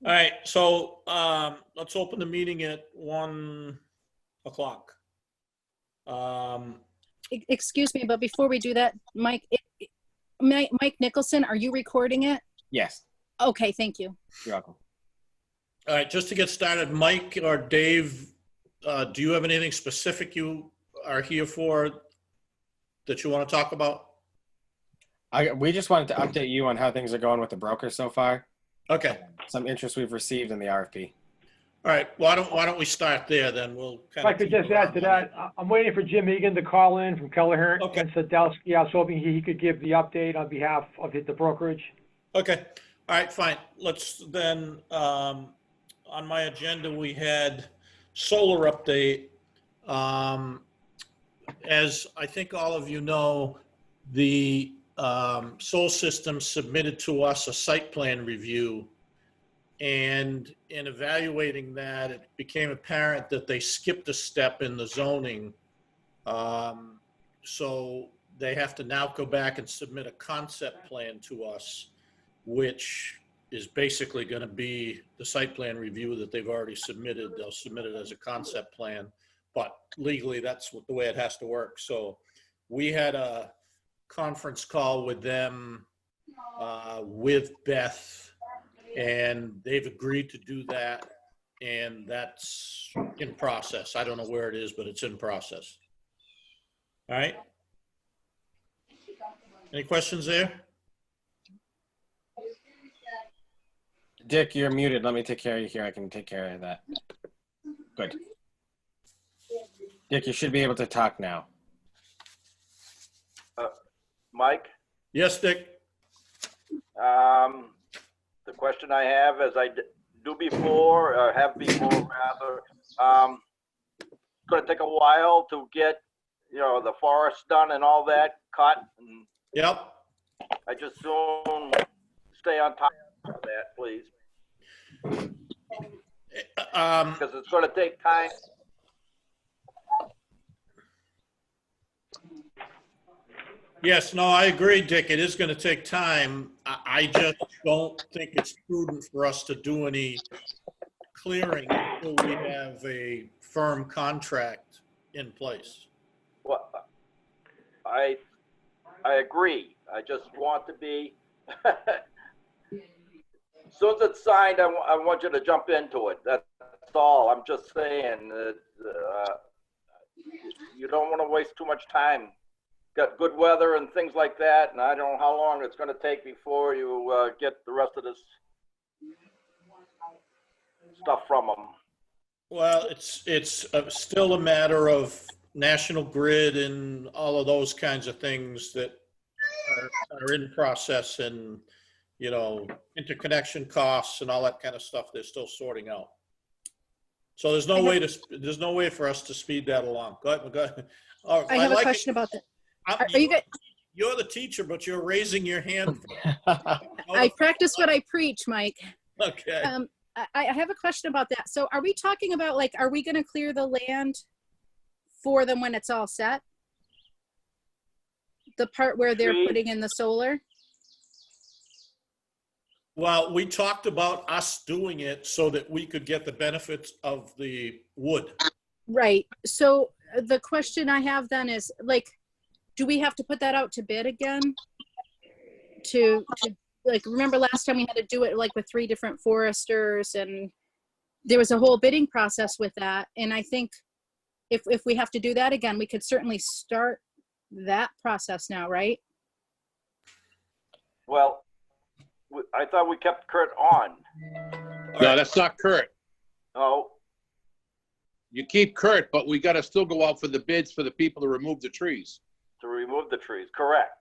All right, so let's open the meeting at 1 o'clock. Excuse me, but before we do that, Mike Nicholson, are you recording it? Yes. Okay, thank you. You're welcome. All right, just to get started, Mike or Dave, do you have anything specific you are here for that you want to talk about? We just wanted to update you on how things are going with the broker so far. Okay. Some interest we've received in the RFP. All right, why don't we start there then? We'll If I could just add to that, I'm waiting for Jim Egan to call in from Kelleher Okay. and Sadowsky. I was hoping he could give the update on behalf of the brokerage. Okay, all right, fine. Let's then, on my agenda, we had solar update. As I think all of you know, the solar system submitted to us a site plan review. And in evaluating that, it became apparent that they skipped a step in the zoning. So they have to now go back and submit a concept plan to us, which is basically going to be the site plan review that they've already submitted. They'll submit it as a concept plan, but legally that's the way it has to work. So we had a conference call with them, with Beth, and they've agreed to do that, and that's in process. I don't know where it is, but it's in process. All right. Any questions there? Dick, you're muted. Let me take care of you here. I can take care of that. Good. Dick, you should be able to talk now. Mike, Yes, Dick. the question I have, as I do before, or have before rather, it's going to take a while to get, the forest done and all that cut. And Yep. I just soon stay on top of that, please, because it's going to take time. Yes, no, I agree, Dick. It is going to take time. I just don't think it's prudent for us to do any clearing until we have a firm contract in place. Well, I agree. I just want to be, as soon as it's signed, I want you to jump into it. That's all. I'm just saying that you don't want to waste too much time. Got good weather and things like that, and I don't know how long it's going to take before you get the rest of this stuff from them. Well, it's still a matter of National Grid and all of those kinds of things that are in process, and, interconnection costs and all that kind of stuff they're still sorting out. So there's no way for us to speed that along. Go ahead. Oh, I have a question about that. Are you good? You're the teacher, but you're raising your hand. I practice what I preach, Mike. Okay. I have a question about that. So are we talking about, are we going to clear the land for them when it's all set? The part where they're putting in the solar? Well, we talked about us doing it so that we could get the benefits of the wood. Right. So the question I have then is, do we have to put that out to bid again? To remember last time we had to do it with 3 different foresters, and there was a whole bidding process with that. And I think if we have to do that again, we could certainly start that process now, right? Well, I thought we kept Kurt on. No, that's not Kurt. Oh, You keep Kurt, but we got to still go out for the bids for the people to remove the trees. to remove the trees, correct.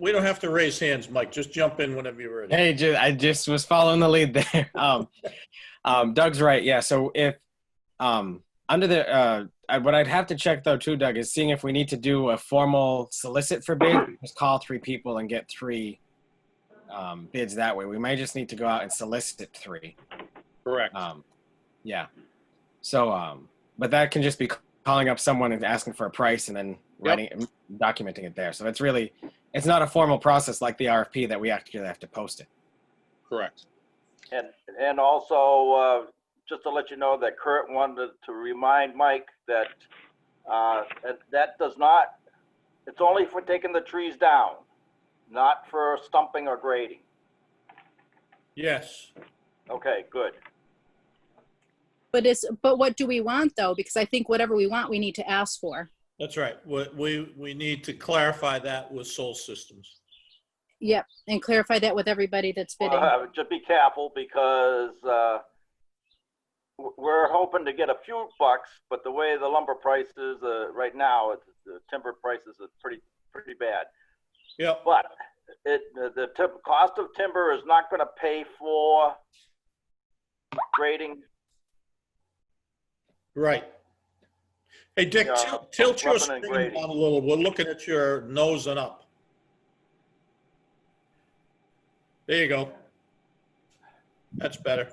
We don't have to raise hands, Mike. Just jump in whenever you're ready. Hey, I just was following the lead there. Doug's right. Yeah. So if under the what I'd have to check though too, Doug, is seeing if we need to do a formal solicit for bid. Just call 3 people and get 3 bids that way. We might just need to go out and solicit 3. Correct. Yeah. So, but that can just be calling up someone and asking for a price and then documenting it there. So it's not a formal process like the RFP that we actually have to post it. Correct. And also, just to let you know that Kurt wanted to remind Mike that, that does not, it's only for taking the trees down, not for stumping or grading. Yes. Okay, good. But what do we want though? Because I think whatever we want, we need to ask for. That's right. We need to clarify that with Soul Systems. Yep, and clarify that with everybody that's bidding. Just be careful because we're hoping to get a few bucks, but the way the lumber prices right now, the timber prices are pretty bad. Yeah. But the cost of timber is not going to pay for grading. Right. Hey, Dick, tilt your flipping and screen grading. down a little. We're looking at your nose and up. There you go. That's better.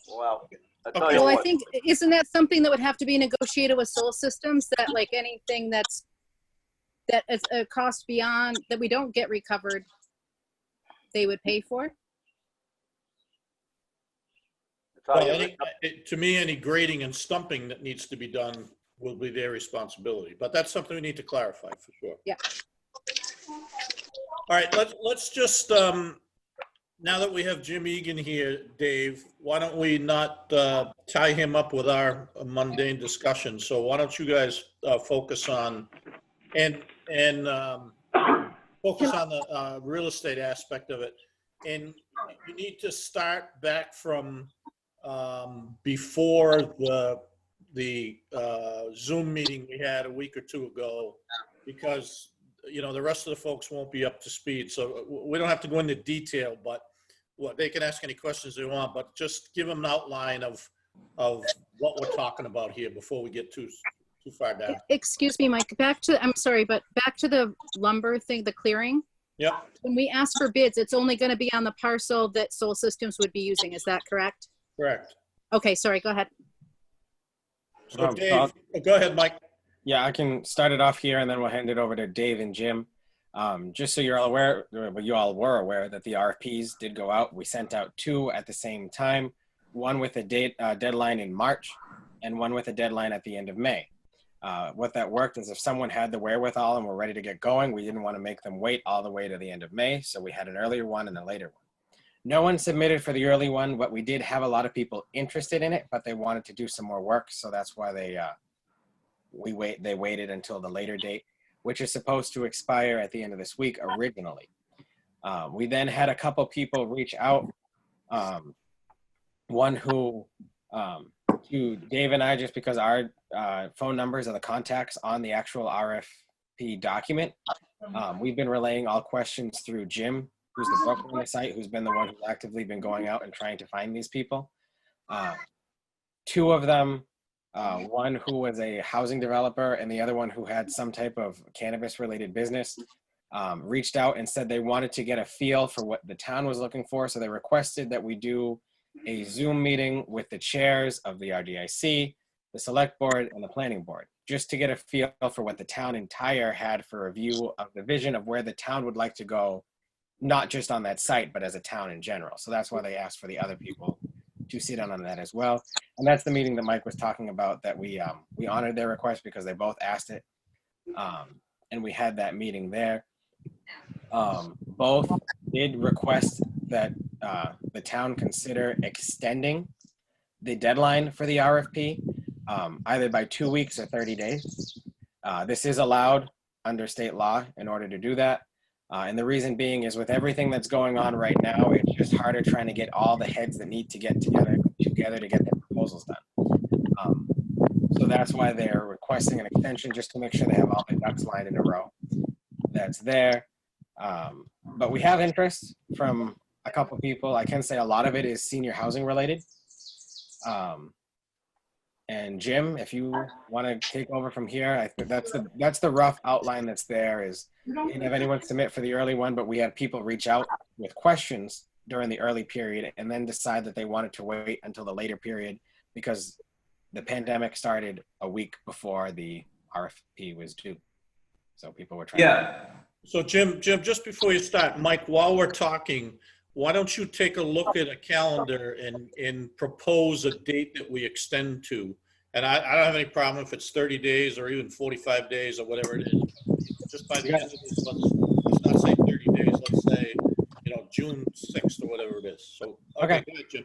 Well, I tell Okay. you Well, I what. think, isn't that something that would have to be negotiated with Soul Systems, that like anything that is a cost beyond, that we don't get recovered, they would pay for? I tell Well, you, to me, any grading and stumping that needs to be done will be their responsibility, but that's something we need to clarify for sure. Yeah. All right, let's just, now that we have Jim Egan here, Dave, why don't we not tie him up with our mundane discussion? So why don't you guys focus on, and focus on the real estate aspect of it. And you need to start back from before the Zoom meeting we had a week or two ago, because you know the rest of the folks won't be up to speed. So we don't have to go into detail, but what they can ask any questions they want, but just give them an outline of what we're talking about here before we get too far down. Excuse me, Mike, I'm sorry, but back to the lumber thing, the clearing. Yep, When we ask for bids, it's only going to be on the parcel that Soul Systems would be using. Is that correct? correct. Okay, sorry, go ahead. So Dave, go ahead, Mike. Yeah, I can start it off here and then we'll hand it over to Dave and Jim. Just so you're all aware, well, you all were aware that the RFPs did go out. We sent out 2 at the same time, one with a deadline in March and one with a deadline at the end of May. What that worked is if someone had the wherewithal and were ready to get going, we didn't want to make them wait all the way to the end of May. So we had an earlier one and a later one. No one submitted for the early one, but we did have a lot of people interested in it, but they wanted to do some more work. So that's why they waited until the later date, which is supposed to expire at the end of this week originally. We then had a couple people reach out. One who, to Dave and I, just because our phone numbers are the contacts on the actual RFP document. We've been relaying all questions through Jim, who's the broker on the site, who's been the one who's actively been going out and trying to find these people. 2 of them, one who was a housing developer and the other one who had some type of cannabis related business, reached out and said they wanted to get a feel for what the town was looking for. So they requested that we do a Zoom meeting with the chairs of the RDIC, the select board, and the planning board, just to get a feel for what the town entire had for a view of the vision of where the town would like to go, not just on that site, but as a town in general. So that's why they asked for the other people to sit in on that as well. And that's the meeting that Mike was talking about, that we honored their request because they both asked it. And we had that meeting there. Both did request that the town consider extending the deadline for the RFP, either by 2 weeks or 30 days. This is allowed under state law in order to do that. And the reason being is with everything that's going on right now, it's just harder trying to get all the heads that need to get together to get their proposals done. So that's why they're requesting an extension, just to make sure they have all the ducks lined in a row. That's there. But we have interest from a couple people. I can say a lot of it is senior housing related. And Jim, if you want to take over from here, I think that's the rough outline that's there. Is we didn't have anyone submit for the early one, but we had people reach out with questions during the early period and then decide that they wanted to wait until the later period because the pandemic started a week before the RFP was due. So people were trying. Yeah. So Jim, just before you start, Mike, while we're talking, why don't you take a look at a calendar and propose a date that we extend to? And I don't have any problem if it's 30 days or even 45 days or whatever it is. Just by the end of this, let's not say 30 days, let's say, June 6th or whatever it is. So, okay, go ahead, Jim.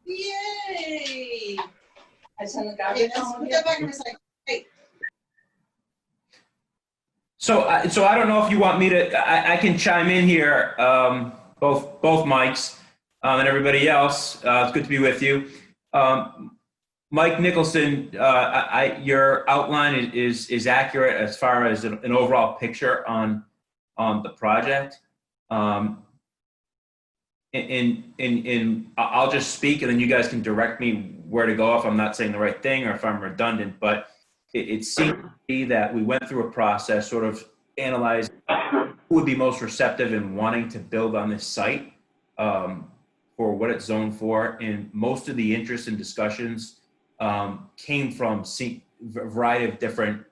Yay! I send the garbage. Put that back in the recycle. Hey. So I don't know if you want me to, I can chime in here, both Mikes and everybody else. It's good to be with you. Mike Nicholson, your outline is accurate as far as an overall picture on the project. And I'll just speak and then you guys can direct me where to go if I'm not saying the right thing or if I'm redundant, but it seemed to me that we went through a process, sort of analyzed who would be most receptive in wanting to build on this site for what it's zoned for. And most of the interest and discussions came from a variety of different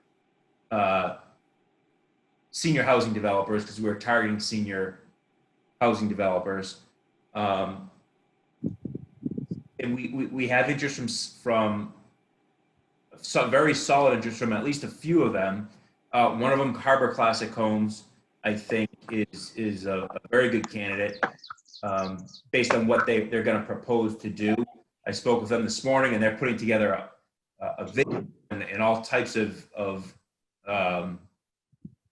senior housing developers, because we were targeting senior housing developers. And we have interest from some very solid interest from at least a few of them. One of them, Harbor Classic Homes, I think is a very good candidate based on what they're going to propose to do. I spoke with them this morning, and they're putting together a video and all types of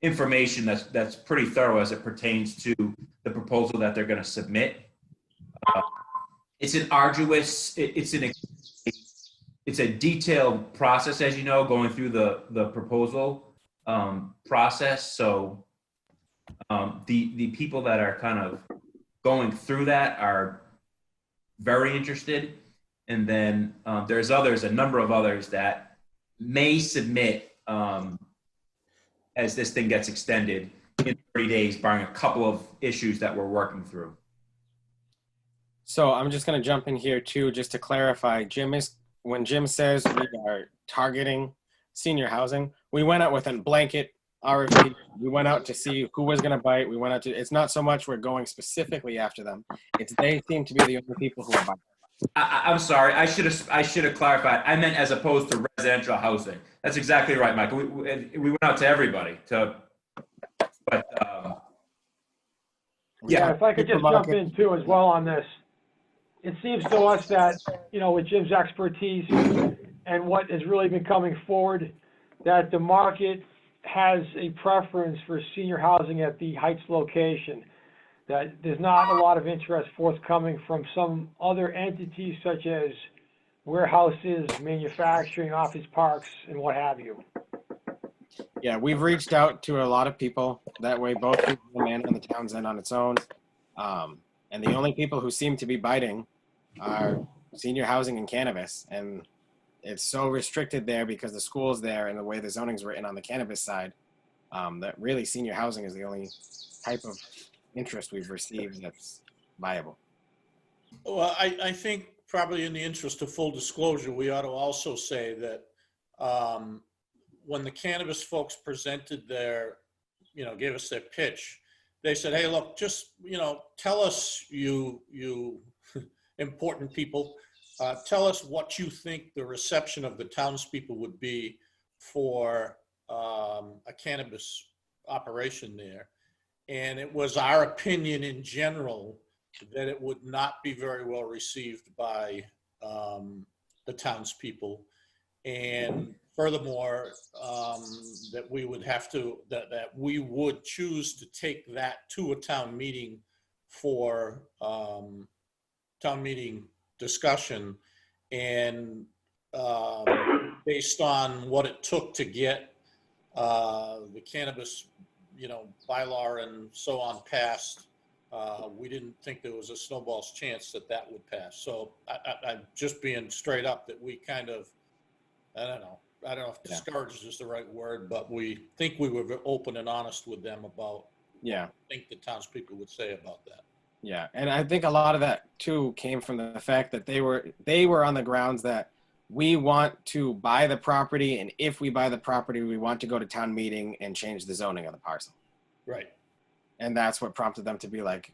information that's pretty thorough as it pertains to the proposal that they're going to submit. It's an arduous, it's a detailed process, as you know, going through the proposal process. So the people that are kind of going through that are very interested. And then there's a number of others that may submit as this thing gets extended in 30 days, barring a couple of issues that we're working through. So I'm just going to jump in here too, just to clarify. When Jim says we are targeting senior housing, we went out with a blanket RFP. We went out to see who was going to bite. We went out to, it's not so much we're going specifically after them. It's they seem to be the only people who are biting. I'm sorry. I should have clarified. I meant as opposed to residential housing. That's exactly right, Michael. We went out to everybody. Yeah, if I could just jump in too as well on this. It seems to us that, with Jim's expertise and what has really been coming forward, that the market has a preference for senior housing at the Heights location, that there's not a lot of interest forthcoming from some other entities such as warehouses, manufacturing, office parks, and what have you. Yeah, we've reached out to a lot of people. That way, both people and on the town's end on its own. And the only people who seem to be biting are senior housing and cannabis. And it's so restricted there because the school's there and the way the zoning's written on the cannabis side, that really senior housing is the only type of interest we've received that's viable. Well, I think probably in the interest of full disclosure, we ought to also say that when the cannabis folks presented gave us their pitch, they said, hey, look, just, tell us, you important people, tell us what you think the reception of the townspeople would be for a cannabis operation there. And it was our opinion in general that it would not be very well received by the townspeople. And furthermore, that we would have to, that we would choose to take that to a town meeting for town meeting discussion. And based on what it took to get the cannabis, bylaw and so on passed, we didn't think there was a snowball's chance that would pass. So I'm just being straight up that we kind of, I don't know if discouraged is the right word, but we think we were open and honest with them about what I think the townspeople would say about that. Yeah, and I think a lot of that too came from the fact that they were on the grounds that we want to buy the property, and if we buy the property, we want to go to town meeting and change the zoning of the parcel. Right. And that's what prompted them to be like,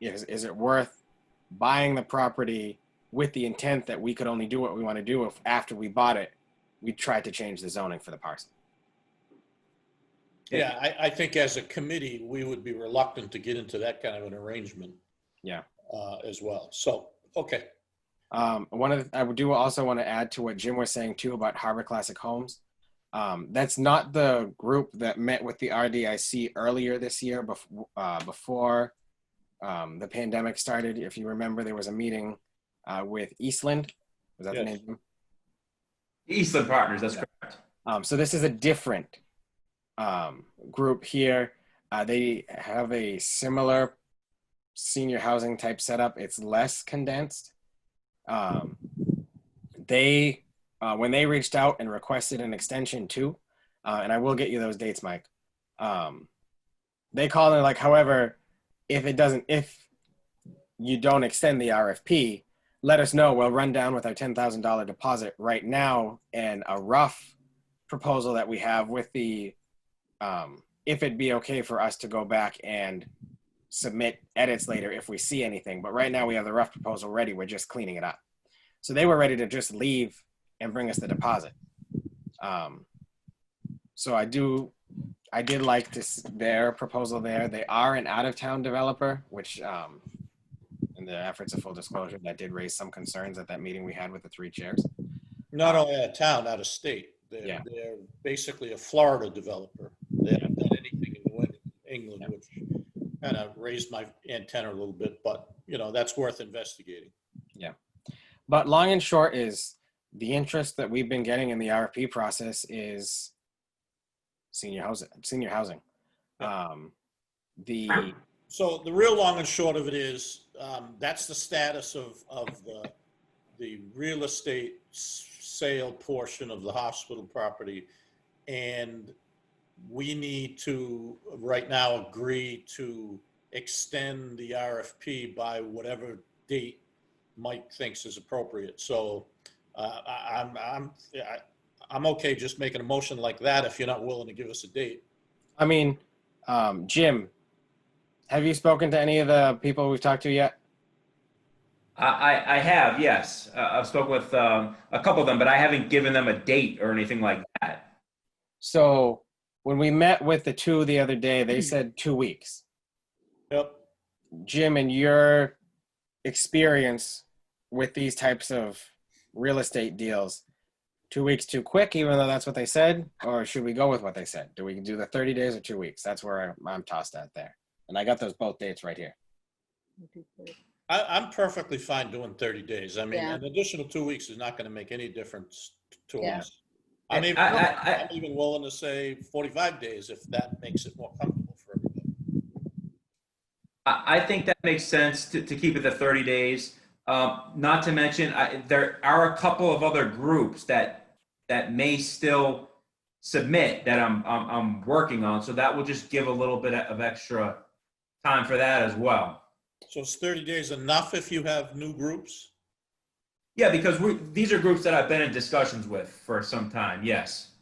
is it worth buying the property with the intent that we could only do what we want to do if after we bought it, we tried to change the zoning for the parcel? Yeah, I think as a committee, we would be reluctant to get into that kind of an arrangement. Yeah. As well. So, okay. I do also want to add to what Jim was saying too about Harbor Classic Homes. That's not the group that met with the RDIC earlier this year before the pandemic started. If you remember, there was a meeting with Eastland. Was that the Yes. name? Eastland Partners, that's Yeah. correct. So this is a different group here. They have a similar senior housing type setup. It's less condensed. They when they reached out and requested an extension too, and I will get you those dates, Mike. They called it like, however, if you don't extend the RFP, let us know. We'll run down with our $10,000 deposit right now and a rough proposal that we have with the if it'd be okay for us to go back and submit edits later if we see anything. But right now we have the rough proposal ready. We're just cleaning it up. So they were ready to just leave and bring us the deposit. So I did like their proposal there. They are an out-of-town developer, which in the efforts of full disclosure, that did raise some concerns at that meeting we had with the 3 chairs. Not only out of town, out of state. They're basically a Florida developer. They haven't done anything in New England, which kind of raised my antenna a little bit, but that's worth investigating. Yeah. But long and short is the interest that we've been getting in the RFP process is senior housing. So the real long and short of it is that's the status of the real estate sale portion of the hospital property. And we need to right now agree to extend the RFP by whatever date Mike thinks is appropriate. So I'm okay just making a motion like that if you're not willing to give us a date. I mean, Jim, have you spoken to any of the people we've talked to yet? I have, yes. I've spoken with a couple of them, but I haven't given them a date or anything like that. So when we met with the 2 the other day, they said 2 weeks. Yep. Jim, in your experience with these types of real estate deals, 2 weeks too quick, even though that's what they said? Or should we go with what they said? Do we do the 30 days or 2 weeks? That's where I'm tossed at there. And I got those both dates right here. I'm perfectly fine doing 30 days. I mean, Yeah. an additional 2 weeks is not going to make any difference to Yeah. us. I'm I- even willing to say 45 days if that makes it more comfortable for everybody. I think that makes sense to keep it to 30 days. Not to mention, there are a couple of other groups that may still submit that I'm working on. So that will just give a little bit of extra time for that as well. So is 30 days enough if you have new groups? Yeah, because these are groups that I've been in discussions with for some time. Yes.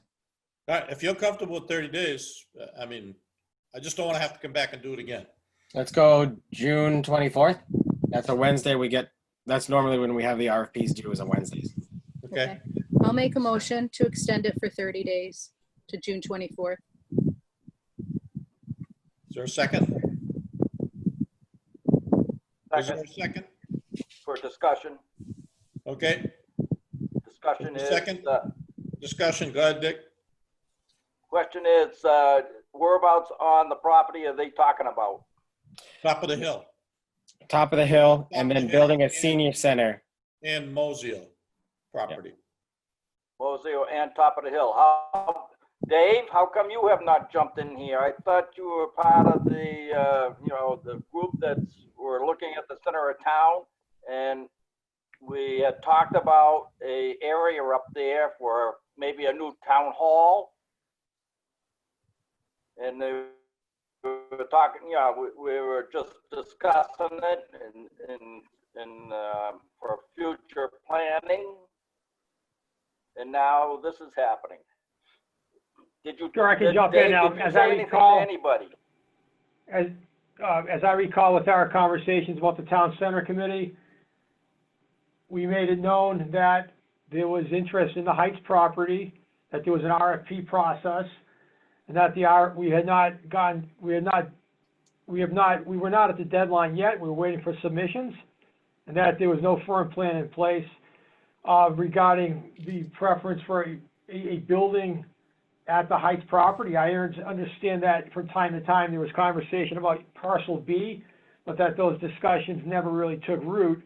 All right, if you're comfortable with 30 days, I mean, I just don't want to have to come back and do it again. Let's go June 24th. That's a Wednesday that's normally when we have the RFPs due, is on Wednesdays. Okay? I'll make a motion to extend it for 30 days to June 24th. Is there a second? Is there Second, a second? for discussion. Okay, Discussion is, Second. discussion, go ahead, Dick. question is, whereabouts on the property are they talking about? Top of the hill Top of the hill, Top and of then the building hill a senior center. and Mosio property. Moseo and top of the hill. Dave, how come you have not jumped in here? I thought you were part of the, the group we're looking at the center of town, and we had talked about a area up there for maybe a new town hall. And they were talking, we were just discussing it and for future planning. And now this is happening. Did you? Sure, I can did- jump in Dave, now. did you As say I anything to recall- Anybody? as I recall with our conversations about the town center committee, we made it known that there was interest in the Heights property, that there was an RFP process, and that we were not at the deadline yet. We were waiting for submissions, and that there was no firm plan in place regarding the preference for a building at the Heights property. I understand that from time to time there was conversation about parcel B, but that those discussions never really took root.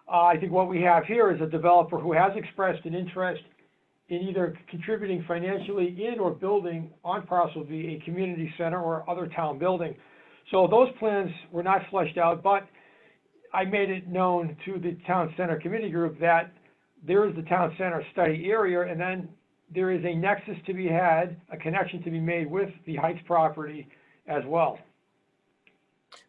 I think what we have here is a developer who has expressed an interest in either contributing financially in or building on parcel B a community center or other town building. So those plans were not fleshed out, but I made it known to the town center committee group that there is the town center study area, and then there is a nexus to be had, a connection to be made with the Heights property as well.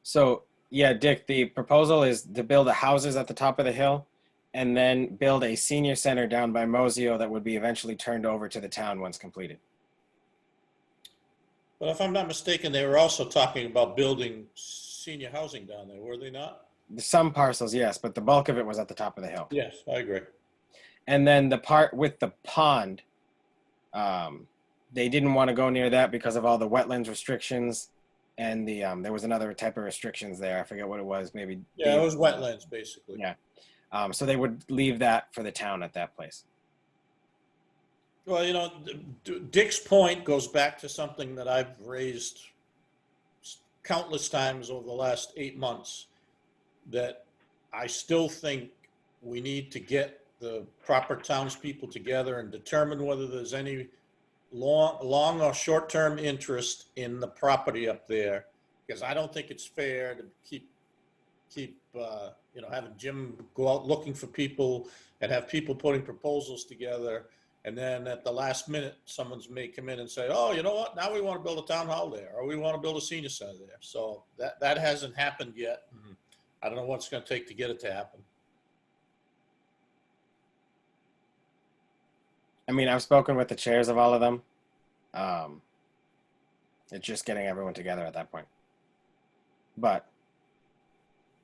So, yeah, Dick, the proposal is to build the houses at the top of the hill and then build a senior center down by Mosio that would be eventually turned over to the town once completed. But if I'm not mistaken, they were also talking about building senior housing down there, were they not? Some parcels, yes, but the bulk of it was at the top of the hill. Yes, I agree. And then the part with the pond, they didn't want to go near that because of all the wetlands restrictions, and the there was another type of restrictions there. I forget what it was. Maybe Yeah, it was wetlands, basically. Yeah. So they would leave that for the town at that place. Well, you know, Dick's point goes back to something that I've raised countless times over the last 8 months, that I still think we need to get the proper townspeople together and determine whether there's any long or short-term interest in the property up there, because I don't think it's fair to keep you know, having Jim go out looking for people and have people putting proposals together, and then at the last minute, someone's may come in and say, oh, you know what, now we want to build a town hall there, or we want to build a senior center there. So that hasn't happened yet. I don't know what it's going to take to get it to happen. I mean, I've spoken with the chairs of all of them. It's just getting everyone together at that point. But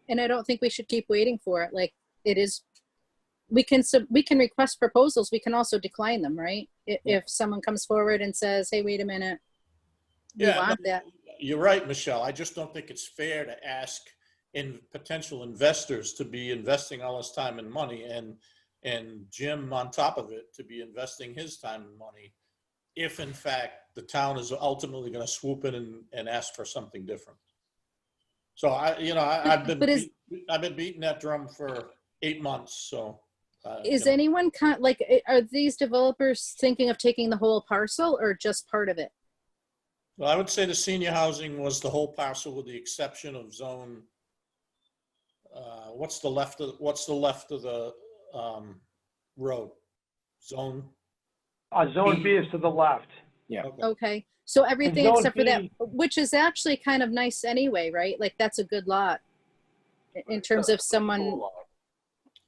And I don't think we should keep waiting for it. Like, it is, we can request proposals. We can also decline them, right? If someone comes forward and says, hey, wait a minute, we Yeah, want that. You're right, Michelle. I just don't think it's fair to ask potential investors to be investing all this time and money, and Jim on top of it to be investing his time and money, if in fact the town is ultimately going to swoop in and ask for something different. So I've been beating that drum for 8 months. So Is anyone are these developers thinking of taking the whole parcel or just part of it? Well, I would say the senior housing was the whole parcel with the exception of zone. What's the left of the road? Zone. Zone B is to the left. yeah. Okay, so everything zone except for that, B- which is actually kind of nice anyway, right? Like, that's a good lot in terms of someone.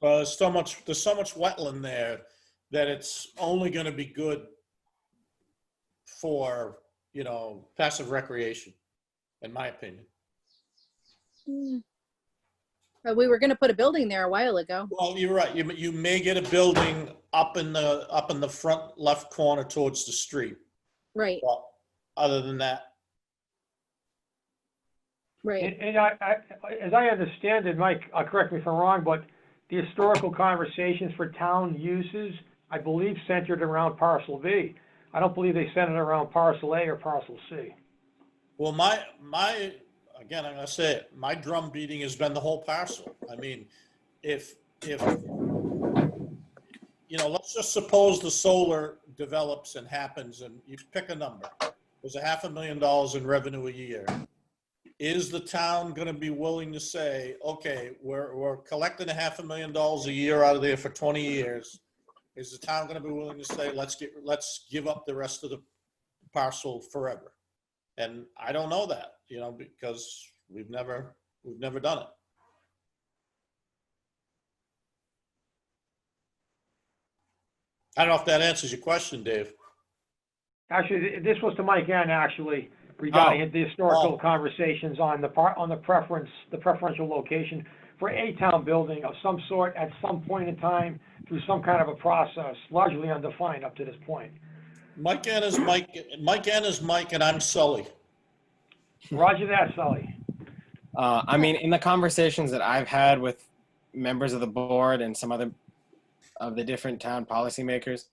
Well, there's so much wetland there that it's only going to be good for, you know, passive recreation, in my opinion. We were going to put a building there a while ago. Well, you're right. You may get a building up in the front left corner towards the street. Right, But other than that, right. And I, as I understand it, Mike, correct me if I'm wrong, but the historical conversations for town uses, I believe, centered around parcel B. I don't believe they centered around parcel A or parcel C. well, my again, I'm gonna say it. My drum beating has been the whole parcel. I mean, if you know, let's just suppose the solar develops and happens, and you pick a number. There's $500,000 in revenue a year. Is the town going to be willing to say, okay, we're collecting $500,000 a year out of there for 20 years? Is the town going to be willing to say, let's give up the rest of the parcel forever? And I don't know that, you know, because we've never done it. I don't know if that answers your question, Dave. Actually, this was to Mike N, actually. regarding the historical conversations on the preferential location for a town building of some sort at some point in time through some kind of a process, largely undefined up to this point. Mike N is Mike, Mike N is Mike, and I'm Sully. Roger that, Sully. I mean, in the conversations that I've had with members of the board and some other of the different town policymakers,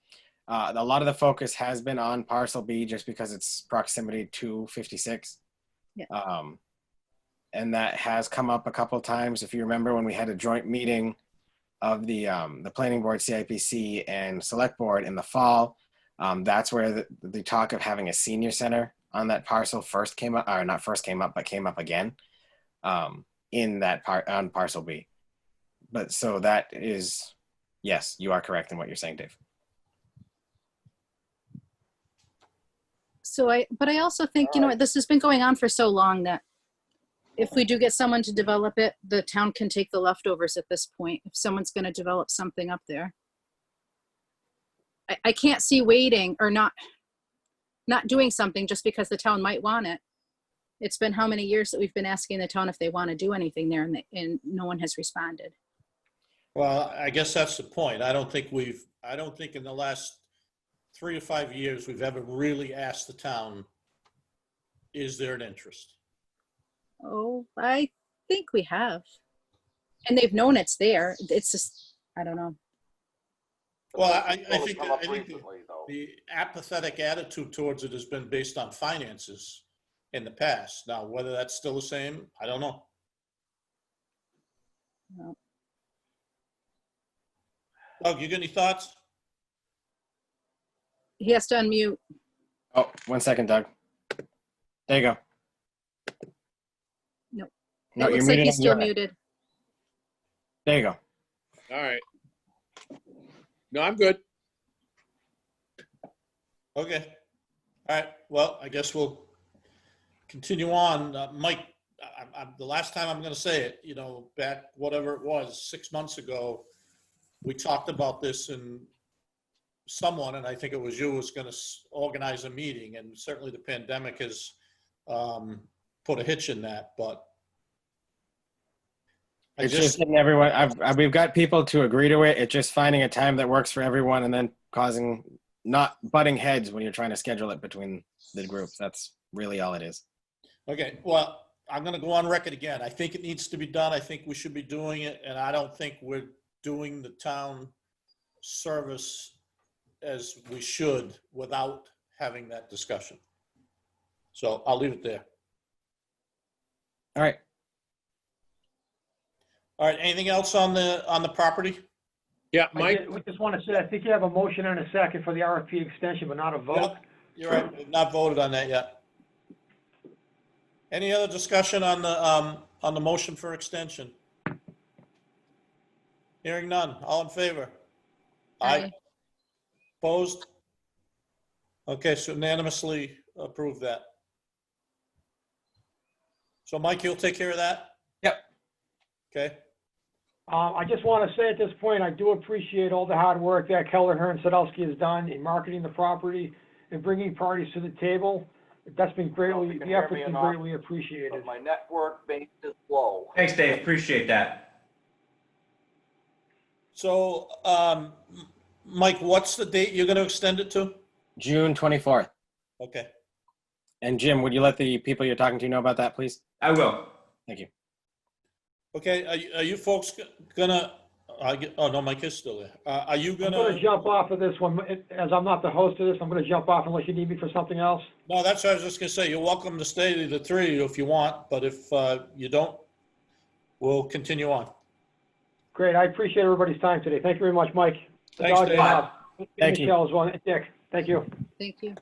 a lot of the focus has been on parcel B just because it's proximity to 56. Yeah. And that has come up a couple of times. If you remember when we had a joint meeting of the planning board, CIPC, and select board in the fall, that's where the talk of having a senior center on that parcel first came up, or not first came up, but came up again in that part on parcel B. But so that is, yes, you are correct in what you're saying, Dave. But I also think, you know what, this has been going on for so long that if we do get someone to develop it, the town can take the leftovers at this point, if someone's gonna develop something up there. I can't see waiting or not doing something just because the town might want it. It's been how many years that we've been asking the town if they want to do anything there, and no one has responded. Well, I guess that's the point. I don't think in the last 3 to 5 years, we've ever really asked the town, is there an interest? Oh, I think we have. And they've known it's there. It's just, I don't know. Well, I think Come up the recently, though. apathetic attitude towards it has been based on finances in the past. Now, whether that's still the same, I don't know. No. Doug, you got any thoughts? He has to unmute. Oh, 1 second, Doug. There you go. No. No, It you're looks like muted he's on still your end. muted. There you go. All right. No, I'm good. Okay. All right. Well, I guess we'll continue on. Mike, the last time I'm going to say it, you know, back whatever it was, 6 months ago, we talked about this, and someone, and I think it was you, was going to organize a meeting, and certainly the pandemic has put a hitch in that, but It's just getting everyone, we've got people to agree to it. It's just finding a time that works for everyone and then causing, not butting heads when you're trying to schedule it between the groups. That's really all it is. Okay, well, I'm going to go on record again. I think it needs to be done. I think we should be doing it, and I don't think we're doing the town service as we should without having that discussion. So I'll leave it there. All right. All right, anything else on the property? Yeah, Mike, We just want to say, I think you have a motion and a second for the RFP extension, but not a vote. Yep, you're right. We've not voted on that yet. Any other discussion on the motion for extension? Hearing none. All in favor? Aye. Opposed? Okay, so unanimously approve that. So Mike, you'll take care of that? Yep. Okay. I just want to say at this point, I do appreciate all the hard work that Kelleher and Sadowsky has done in marketing the property and bringing parties to the table. That's been greatly, the effort's been greatly appreciated. But my network base is low. Thanks, Dave. Appreciate that. So, Mike, what's the date you're going to extend it to? June 24th. Okay. And Jim, would you let the people you're talking to know about that, please? I will. Thank you. Okay, are you folks gonna, oh, no, Mike is still there. Are you I'm gonna? going to jump off of this one. As I'm not the host of this, I'm going to jump off unless you need me for something else. No, that's what I was just gonna say. You're welcome to stay, the three of you, if you want, but if you don't, we'll continue on. Great. I appreciate everybody's time today. Thank you very much, Mike. Thanks, Doug, Dave. Thank you. Michelle as well. Dick, thank you. Thank you.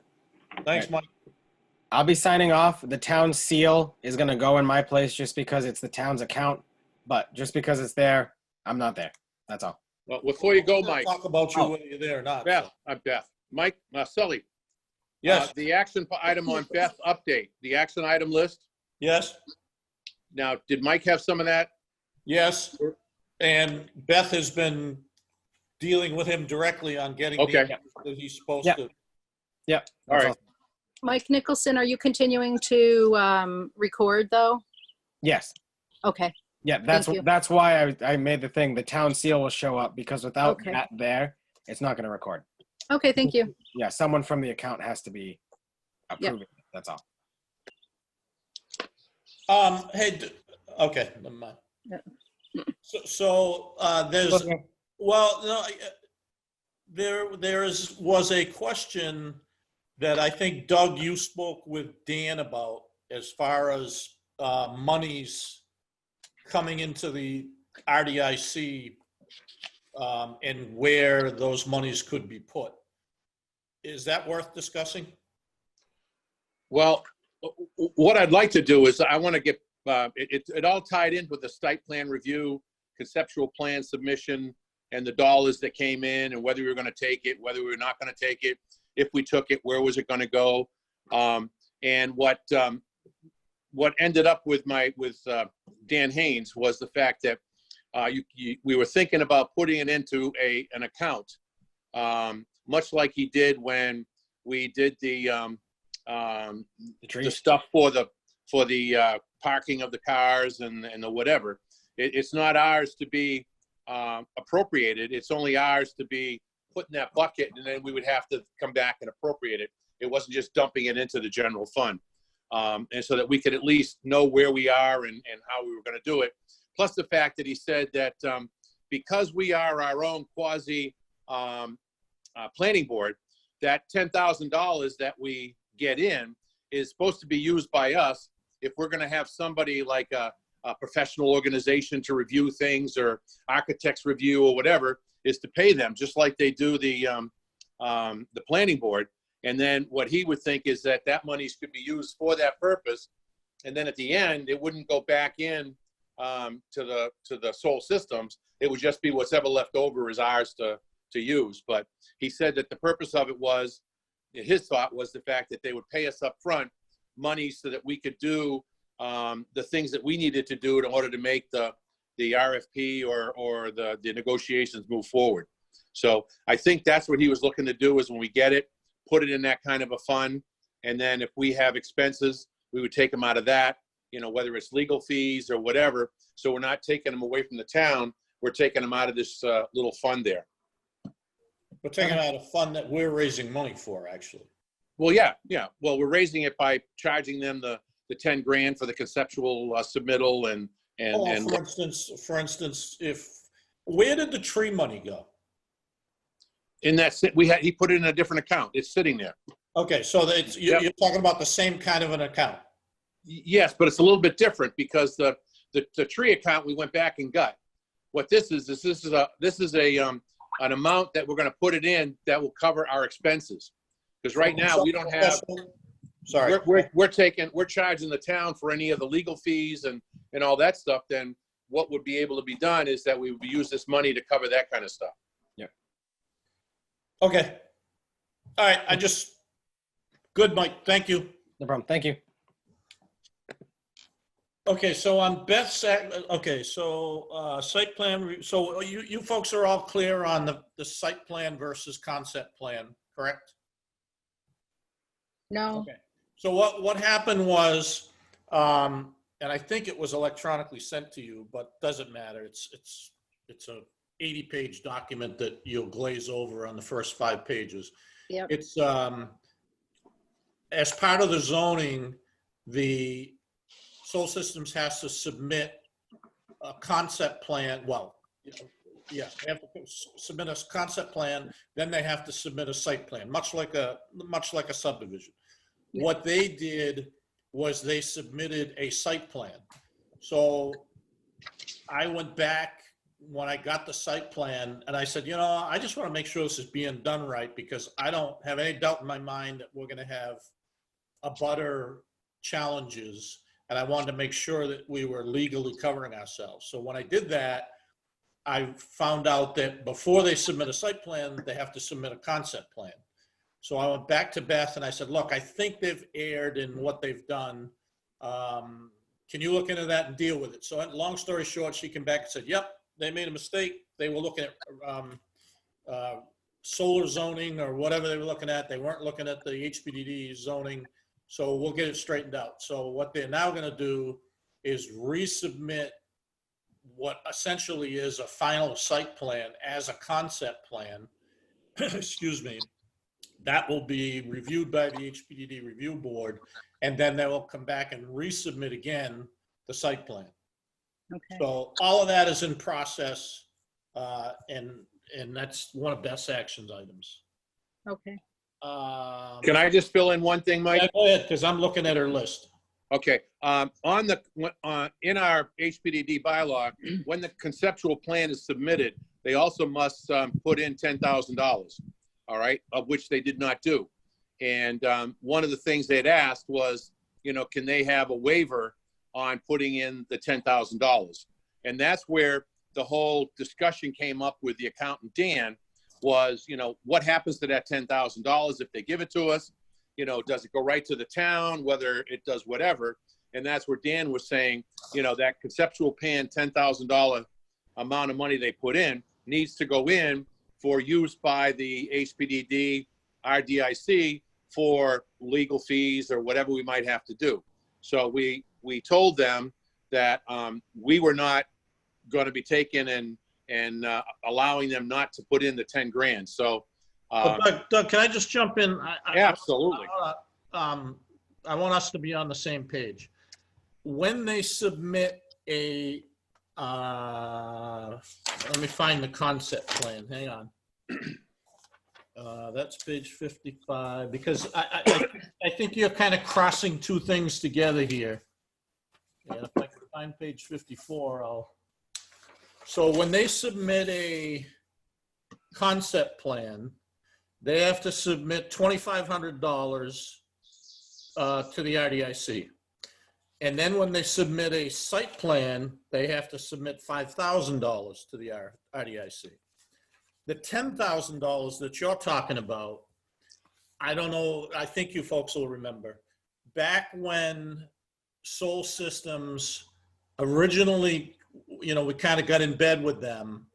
Thanks, Mike. I'll be signing off. The town seal is going to go in my place just because it's the town's account. But just because it's there, I'm not there. That's all. well, before you go, We'll Mike, talk about you Oh. whether you're there or not. Beth, Beth, Mike, Sully. Yes, The action item on Beth update, the action item list. yes, Now, did Mike have some of that? yes. And Beth has been dealing with him directly on getting Okay. the that he's supposed Yeah. to. Yep. All right. Mike Nicholson, are you continuing to record though? Yes. Okay, Yeah, Thank you. that's why I made the thing. The town seal will show up because without Okay. that there, it's not going to record. okay, thank you. Yeah, someone from the account has to be approving it. That's all. Hey, okay, never mind. Yeah. There's, Okay. well, no, was a question that I think, Doug, you spoke with Dan about as far as monies coming into the RDIC and where those monies could be put. Is that worth discussing? Well, what I'd like to do is I want to get, it all tied in with the site plan review, conceptual plan submission, and the dollars that came in and whether we were going to take it, whether we were not going to take it. If we took it, where was it going to go? And what ended up with Dan Haynes was the fact that we were thinking about putting it into an account, much like he did when we did the stuff for the parking of the cars and the whatever. It's not ours to be appropriated. It's only ours to be put in that bucket, and then we would have to come back and appropriate it. It wasn't just dumping it into the general fund. And so that we could at least know where we are and how we were going to do it. Plus the fact that he said that because we are our own quasi planning board, that $10,000 that we get in is supposed to be used by us if we're going to have somebody like a professional organization to review things or architects review or whatever, is to pay them just like they do the planning board. And then what he would think is that monies could be used for that purpose. And then at the end, it wouldn't go back in to the Soul Systems. It would just be what's ever left over is ours to use. But he said that the purpose of it was, his thought was the fact that they would pay us up front money so that we could do the things that we needed to do in order to make the RFP or the negotiations move forward. So I think that's what he was looking to do, is when we get it, put it in that kind of a fund. And then if we have expenses, we would take them out of that, whether it's legal fees or whatever. So we're not taking them away from the town. We're taking them out of this little fund there. We're taking out a fund that we're raising money for, actually. Well, yeah. Well, we're raising it by charging them the 10 grand for the conceptual submittal and For instance, where did the tree money go? in that he put it in a different account. It's sitting there. Okay, so you're talking about the same kind of an account. Yes, but it's a little bit different because the tree account we went back and got. What this is an amount that we're going to put it in that will cover our expenses. Because right now we don't have. Sorry, we're charging the town for any of the legal fees and all that stuff. Then what would be able to be done is that we would use this money to cover that kind of stuff. Yeah. Okay. All right. Good, Mike. Thank you. No problem. Thank you. Okay, so on Beth's, site plan, so you folks are all clear on the site plan versus concept plan, correct? No. Okay, so what happened was, and I think it was electronically sent to you, but doesn't matter. It's a 80-page document that you'll glaze over on the first 5 pages. Yep. It's as part of the zoning, the Soul Systems has to submit a concept plan. Well, they have to submit a concept plan, then they have to submit a site plan, much like a subdivision. Yeah. What they did was they submitted a site plan. So I went back when I got the site plan and I said, I just want to make sure this is being done right, because I don't have any doubt in my mind that we're going to have abutter challenges. And I wanted to make sure that we were legally covering ourselves. So when I did that, I found out that before they submit a site plan, they have to submit a concept plan. So I went back to Beth and I said, look, I think they've erred in what they've done. Can you look into that and deal with it? So long story short, she came back and said, yep, they made a mistake. They were looking at solar zoning or whatever they were looking at. They weren't looking at the HPDD zoning. So we'll get it straightened out. So what they're now going to do is resubmit what essentially is a final site plan as a concept plan. Excuse me. That will be reviewed by the HPDD review board, and then they will come back and resubmit again the site plan. Okay. So all of that is in process, and that's one of Beth's actions items. Okay. Can I just fill in one thing, Mike? Yeah, go ahead, because I'm looking at her list. Okay, in our HPDD bylaw, when the conceptual plan is submitted, they also must put in $10,000, all right, of which they did not do. And one of the things they'd asked was, can they have a waiver on putting in the $10,000? And that's where the whole discussion came up with the accountant, Dan, was, what happens to that $10,000 if they give it to us? Does it go right to the town, whether it does whatever? And that's where Dan was saying, that conceptual plan, $10,000 amount of money they put in needs to go in for use by the HPDD, RDIC for legal fees or whatever we might have to do. So we told them that we were not going to be taking and allowing them not to put in the 10 grand. So Doug, can I just jump in? absolutely. I want us to be on the same page. When they submit a, let me find the concept plan. Hang on. That's page 55, because I think you're kind of crossing two things together here. And if I can find page 54, so when they submit a concept plan, they have to submit $2,500 to the RDIC. And then when they submit a site plan, they have to submit $5,000 to the RDIC. The $10,000 that you're talking about, I don't know, I think you folks will remember. Back when Soul Systems originally, we kind of got in bed with them,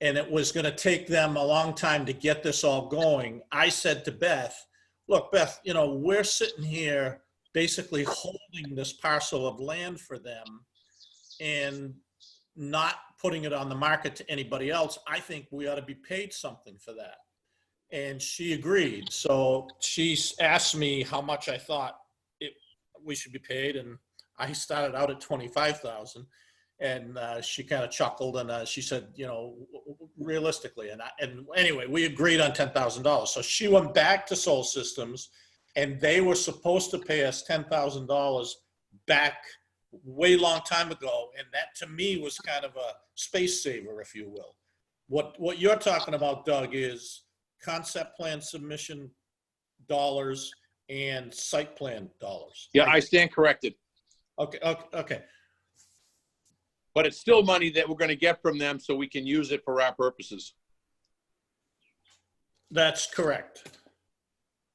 and it was going to take them a long time to get this all going. I said to Beth, look, Beth, we're sitting here basically holding this parcel of land for them and not putting it on the market to anybody else. I think we ought to be paid something for that. And she agreed. So she asked me how much I thought we should be paid. And I started out at $25,000. And she kind of chuckled, and she said, realistically, and anyway, we agreed on $10,000. So she went back to Soul Systems, and they were supposed to pay us $10,000 back way long time ago, and that to me was kind of a space saver, if you will. What you're talking about, Doug, is concept plan submission dollars and site plan dollars. Yeah, I stand corrected. Okay. But it's still money that we're going to get from them so we can use it for our purposes. That's correct.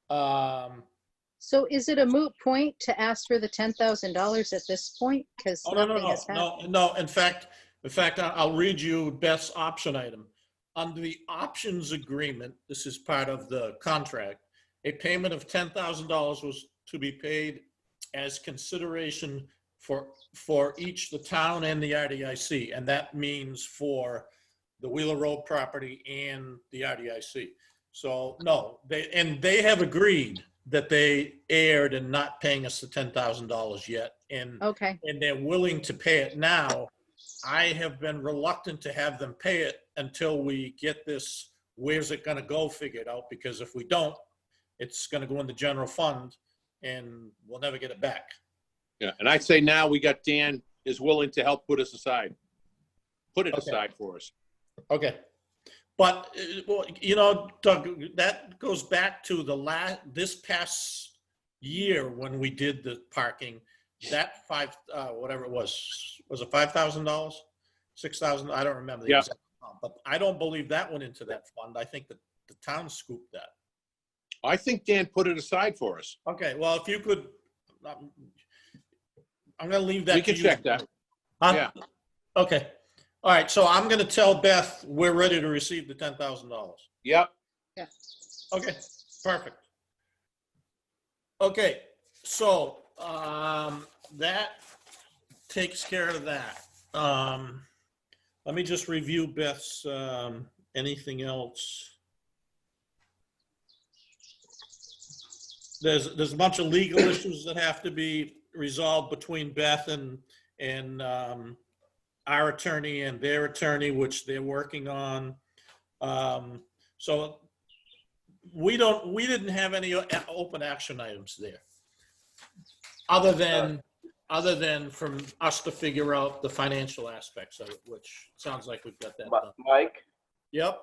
So is it a moot point to ask for the $10,000 at this point? Because nothing has happened. No. In fact, I'll read you Beth's option item. Under the options agreement, this is part of the contract, a payment of $10,000 was to be paid as consideration for each, the town and the RDIC, and that means for the Wheeler Road property and the RDIC. So no, they have agreed that they erred in not paying us the $10,000 yet, and Okay. and they're willing to pay it now. I have been reluctant to have them pay it until we get this where's it going to go figured out, because if we don't, it's going to go in the general fund and we'll never get it back. Yeah, and I'd say now we got Dan is willing to help put it aside for us. Okay. But, well, Doug, that goes back to this past year when we did the parking, that whatever it was it $5,000, $6,000? I don't remember the exact amount, but I don't believe that went into that fund. I think that the town scooped that. I think Dan put it aside for us. Okay, well, if you could, I'm going to leave that. We can check that. Yeah. Okay. All right. So I'm going to tell Beth we're ready to receive the $10,000. Yep. Yeah. Okay, perfect. Okay, so that takes care of that. Let me just review Beth's, anything else. There's a bunch of legal issues that have to be resolved between Beth and our attorney and their attorney, which they're working on. So we didn't have any open action items there. Other than from us to figure out the financial aspects of it, which sounds like we've got that done. Mike, Yep.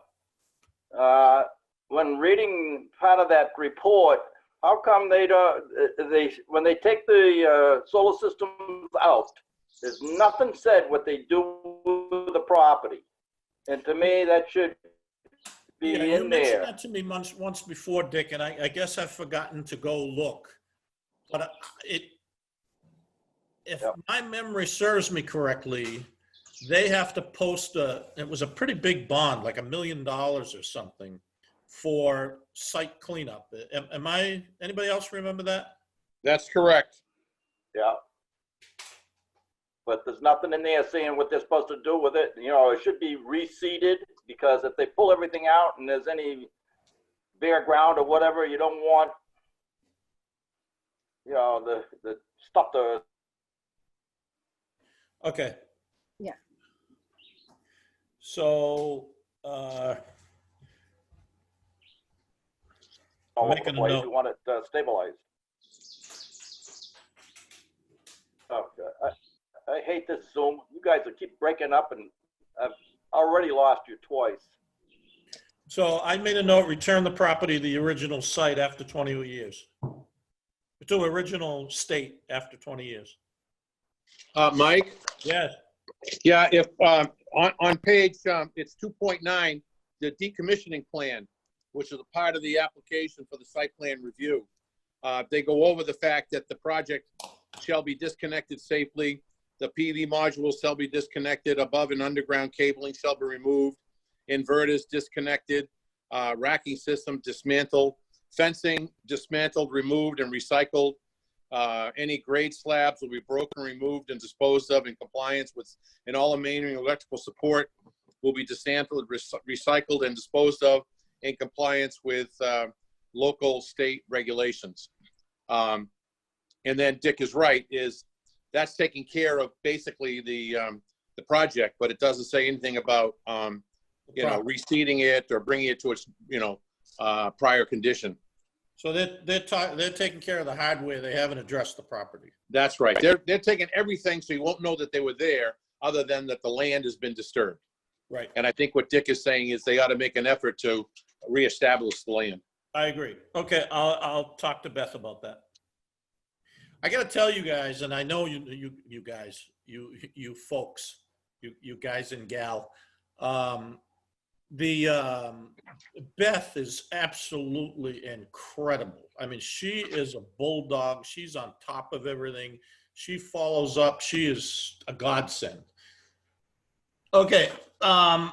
when reading part of that report, how come they don't, when they take the solar systems out, there's nothing said what they do with the property. And to me, that should be Yeah, you in mentioned there. that to me once before, Dick, and I guess I've forgotten to go look. But if Yep. my memory serves me correctly, they have to post it was a pretty big bond, like $1 million or something, for site cleanup. Anybody else remember that? That's correct. Yeah. But there's nothing in there saying what they're supposed to do with it. You know, it should be reseeded, because if they pull everything out and there's any bare ground or whatever, you don't want, you know, the stuff to. Okay. Yeah. So, All over Making the a place. note. You want it stabilized. Okay. I hate this Zoom. You guys will keep breaking up, and I've already lost you twice. So I made a note, return the property to the original site after 20 years. To original state after 20 years. Mike? Yes. Yeah, if, on page, it's 2.9, the decommissioning plan, which is a part of the application for the site plan review. They go over the fact that the project shall be disconnected safely. The PV modules shall be disconnected. Above and underground cabling shall be removed. Inverters disconnected. Racking system dismantled. Fencing dismantled, removed, and recycled. Any grade slabs will be broken, removed, and disposed of in compliance with, and all remaining electrical support will be dismantled, recycled, and disposed of in compliance with local state regulations. And then Dick is right, that's taking care of basically the project, but it doesn't say anything about reseeding it or bringing it to its prior condition. So they're taking care of the hardware. They haven't addressed the property. That's right. They're taking everything, so you won't know that they were there, other than that the land has been disturbed. Right. And I think what Dick is saying is they ought to make an effort to reestablish the land. I agree. Okay, I'll talk to Beth about that. I got to tell you guys, and I know you guys, you folks, you guys and gal, Beth is absolutely incredible. I mean, she is a bulldog. She's on top of everything. She follows up. She is a godsend. Okay. The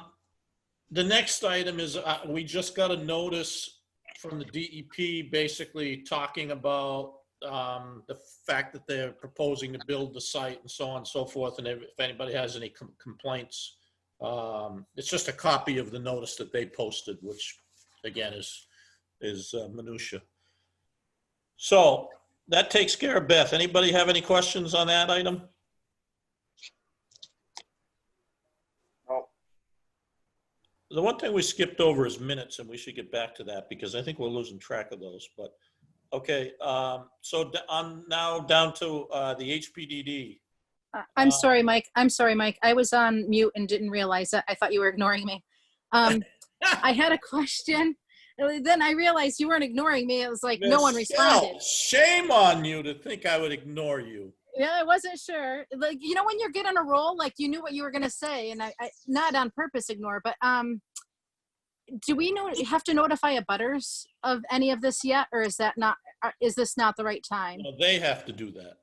next item is we just got a notice from the DEP basically talking about the fact that they're proposing to build the site and so on and so forth. And if anybody has any complaints, it's just a copy of the notice that they posted, which again is minutia. So that takes care of Beth. Anybody have any questions on that item? No. The one thing we skipped over is minutes, and we should get back to that because I think we're losing track of those. But okay, so I'm now down to the HPDD. I'm sorry, Mike. I was on mute and didn't realize that. I thought you were ignoring me. I had a question. Then I realized you weren't ignoring me. It was like no one responded. Shame on you to think I would ignore you. Yeah, I wasn't sure. Like, you know, when you're getting a roll, like you knew what you were going to say, and I not on purpose ignore, but do we have to notify abutters of any of this yet, or is this not the right time? Well, they have to do that.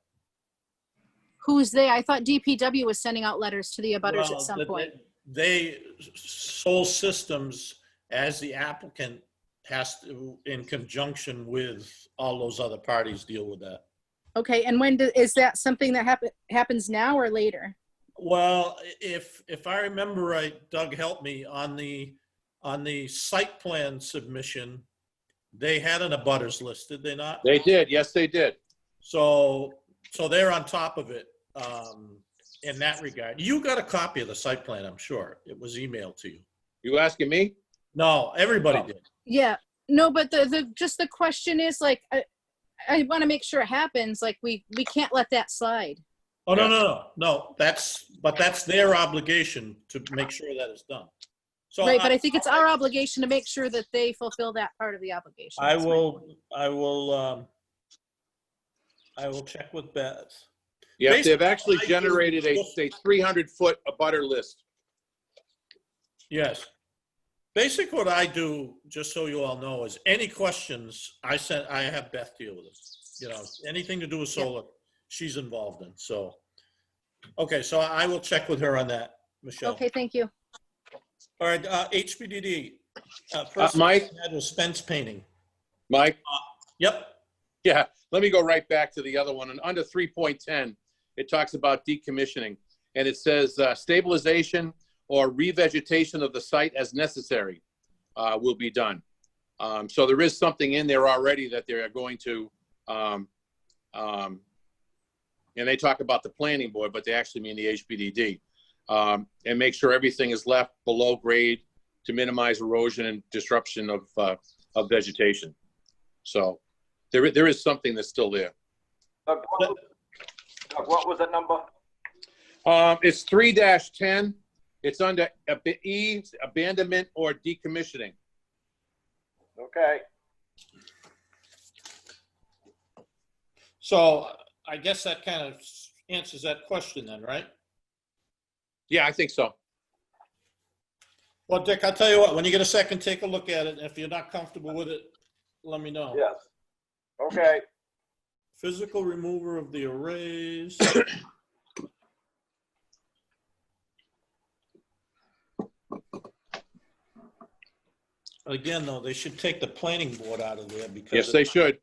Who's they? I thought DPW was sending out letters to the abutters at some point. They Soul Systems, as the applicant, has to, in conjunction with all those other parties, deal with that. Okay, and is that something that happens now or later? Well, if I remember right, Doug, help me, on the site plan submission, they had an abutters list, did they not? They did. Yes, they did. So they're on top of it in that regard. You got a copy of the site plan, I'm sure. It was emailed to you. You asking me? No, everybody Oh. did. Yeah, no, but the question is like, I want to make sure it happens. Like we can't let that slide. Oh, no, that's their obligation to make sure that it's done. So Right, but I think it's our obligation to make sure that they fulfill that part of the obligation. I That's my point. I will check with Beth. Yeah, they've Basically, actually I do- generated a 300-foot abutter list. Yes. Basically what I do, just so you all know, is any questions I have Beth deal with it. You know, anything to do with solar, she's involved in. So, okay, so I will check with her on that, Michelle. Okay, thank you. All right, HPDD. First Mike? that was fence painting. Mike? Yep. Yeah, let me go right back to the other one. And under 3.10, it talks about decommissioning. And it says stabilization or revegetation of the site as necessary will be done. So there is something in there already that they're going to, and they talk about the planning board, but they actually mean the HPDD. And make sure everything is left below grade to minimize erosion and disruption of vegetation. So there is something that's still there. Doug, what was that number? It's 3-10. It's under E, abandonment or decommissioning. Okay. So I guess that kind of answers that question then, right? Yeah, I think so. Well, Dick, I'll tell you what, when you get a second, take a look at it. If you're not comfortable with it, let me know. Yes. Okay. Physical remover of the arrays. Again, though, they should take the planning board out of there because. Yes, they should.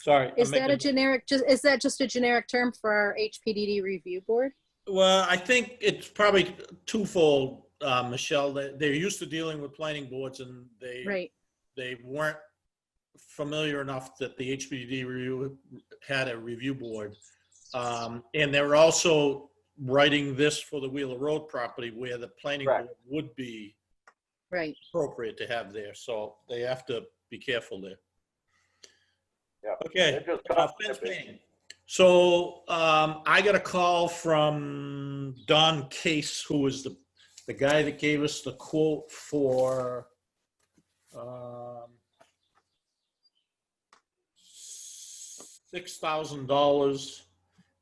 Sorry. Is that is that just a generic term for our HPDD review board? Well, I think it's probably twofold, Michelle. They're used to dealing with planning boards and Right. they weren't familiar enough that the HPDD review had a review board. And they're also writing this for the Wheeler Road property where the planning Right. board would be Right. appropriate to have there. So they have to be careful there. Yeah. Okay, They're just fence painting. So I got a call from Don Case, who was the guy that gave us the quote for $6,000.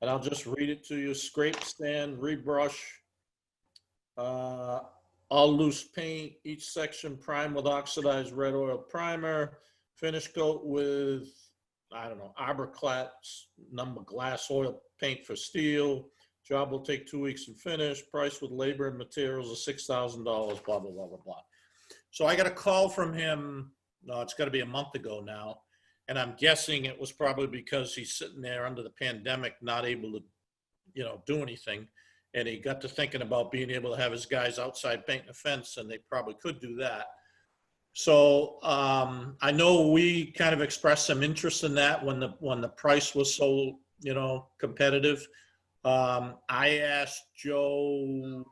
And I'll just read it to you. Scrape, sand, rebrush, all loose paint, each section primed with oxidized red oil primer, finish coat with, I don't know, Arborclat number glass oil paint for steel. Job will take 2 weeks to finish. Price with labor and materials is $6,000, blah, blah, blah, blah, blah. So I got a call from him, no, it's got to be a month ago now. And I'm guessing it was probably because he's sitting there under the pandemic, not able to, do anything. And he got to thinking about being able to have his guys outside painting a fence, and they probably could do that. So I know we kind of expressed some interest in that when the price was so, competitive. I asked Joe,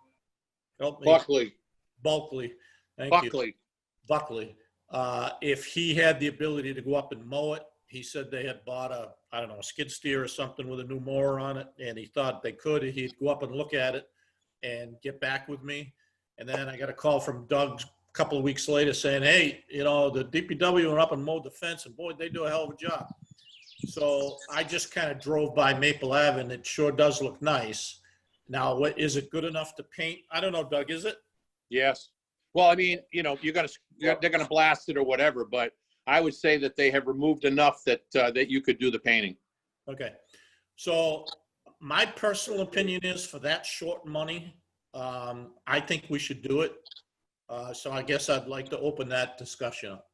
help me. Bulkley. Thank you. Buckley. If he had the ability to go up and mow it. He said they had bought a skid steer or something with a new mower on it, and he thought they could. He'd go up and look at it and get back with me. And then I got a call from Doug a couple of weeks later saying, hey, the DPW went up and mowed the fence, and boy, they do a hell of a job. So I just kind of drove by Maple Ave, and it sure does look nice. Now, is it good enough to paint? I don't know, Doug, is it? Yes. Well, I mean, they're gonna blast it or whatever, but I would say that they have removed enough that that you could do the painting. Okay. So My personal opinion is for that short money, I think we should do it. So I guess I'd like to open that discussion up.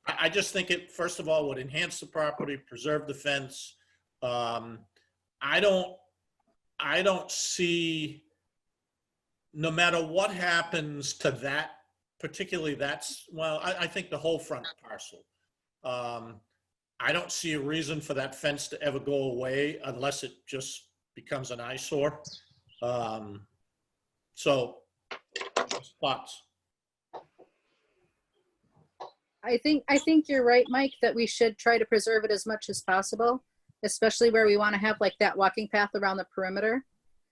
I just think it, first of all, would enhance the property, preserve the fence. I don't see, no matter what happens to that, particularly I think the whole front parcel. I don't see a reason for that fence to ever go away unless it just becomes an eyesore. So, thoughts? I think you're right, Mike, that we should try to preserve it as much as possible, especially where we want to have like that walking path around the perimeter.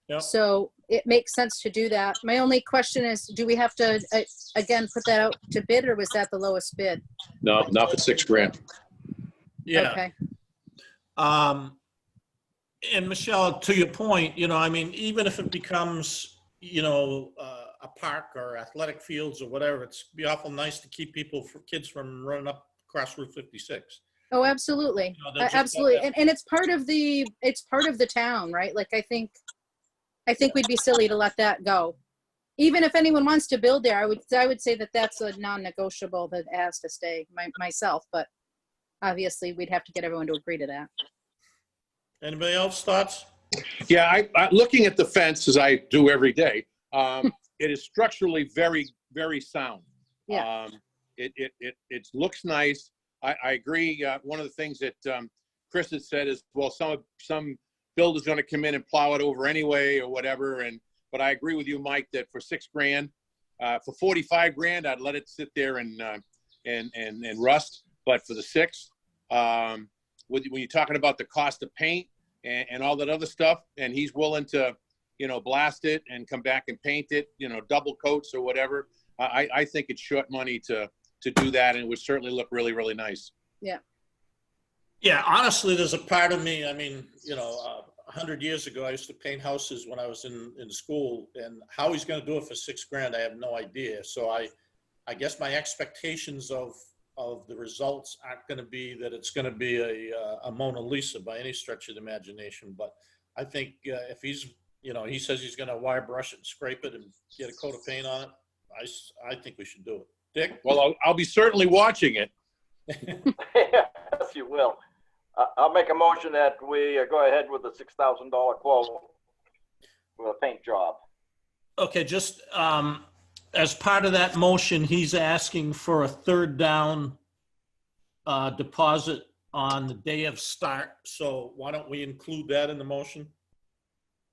Yep. So it makes sense to do that. My only question is, do we have to, again, put that out to bid, or was that the lowest bid? No, not for $6,000. Yeah. Okay. And Michelle, to your point, I mean, even if it becomes, a park or athletic fields or whatever, it's be awful nice to keep kids from running up across Route 56. Oh, absolutely. Absolutely. And it's part of the town, right? Like, I think we'd be silly to let that go. Even if anyone wants to build there, I would say that that's a non-negotiable that has to stay myself, but obviously we'd have to get everyone to agree to that. Anybody else thoughts? Yeah, I looking at the fence as I do every day, it is structurally very, very sound. Yeah. It looks nice. I agree. One of the things that Chris has said is, well, some builder's going to come in and plow it over anyway or whatever. But I agree with you, Mike, that for $6,000, for $45,000, I'd let it sit there and rust. But for the $6,000, when you're talking about the cost of paint and all that other stuff, and he's willing to, blast it and come back and paint it, double coats or whatever, I think it's short money to do that, and it would certainly look really, really nice. Yeah. Yeah, honestly, there's a part of me, I mean, 100 years ago, I used to paint houses when I was in school, and how he's going to do it for $6,000, I have no idea. So I guess my expectations of the results aren't going to be that it's going to be a Mona Lisa by any stretch of the imagination. But I think if he's, he says he's going to wire brush it and scrape it and get a coat of paint on it, I think we should do it. Dick? Well, I'll be certainly watching it. Yes, you will. I'll make a motion that we go ahead with the $6,000 quote for the paint job. Okay, just as part of that motion, he's asking for a third down deposit on the day of start. So why don't we include that in the motion?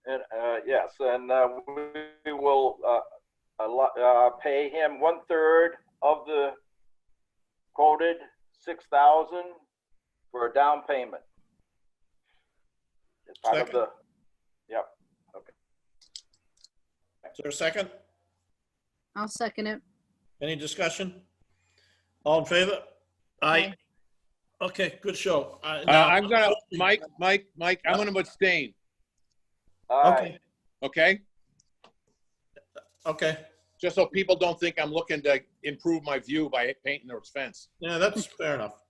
And yes, and we will pay him 1/3 of the quoted $6,000 for a down payment. It's part of the, yep, okay. Is there a second? I'll second it. Any discussion? All in favor? Aye. Okay, good show. I'm gonna, Mike, I'm gonna abstain. Aye. Okay. Okay? Just so people don't think I'm looking to improve my view by painting their fence. Yeah, that's fair enough.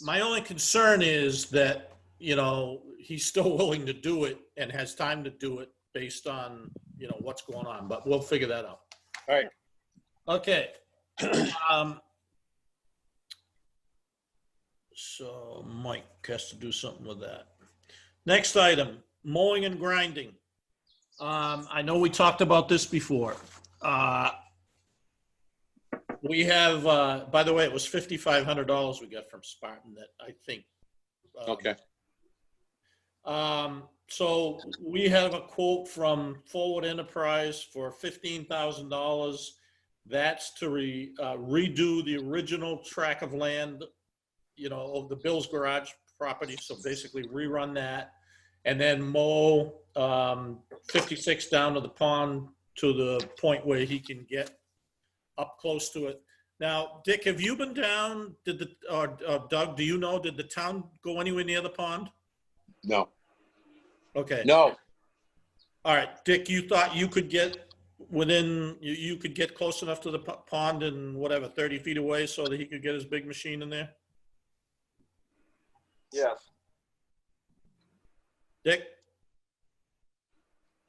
My only concern is that, he's still willing to do it and has time to do it based on, what's going on, but we'll figure that out. All right. Okay. So Mike has to do something with that. Next item, mowing and grinding. I know we talked about this before. We have, by the way, it was $5,500 we got from Spartan that I think. Okay. So we have a quote from Forward Enterprise for $15,000. That's to redo the original tract of land, of the Bill's Garage property. So basically rerun that and then mow 56 down to the pond to the point where he can get up close to it. Now, Dick, have you been down? Doug, do you know, did the town go anywhere near the pond? No. Okay. No. All right, Dick, you thought you could get within, you could get close enough to the pond and whatever, 30 feet away so that he could get his big machine in there? Yes.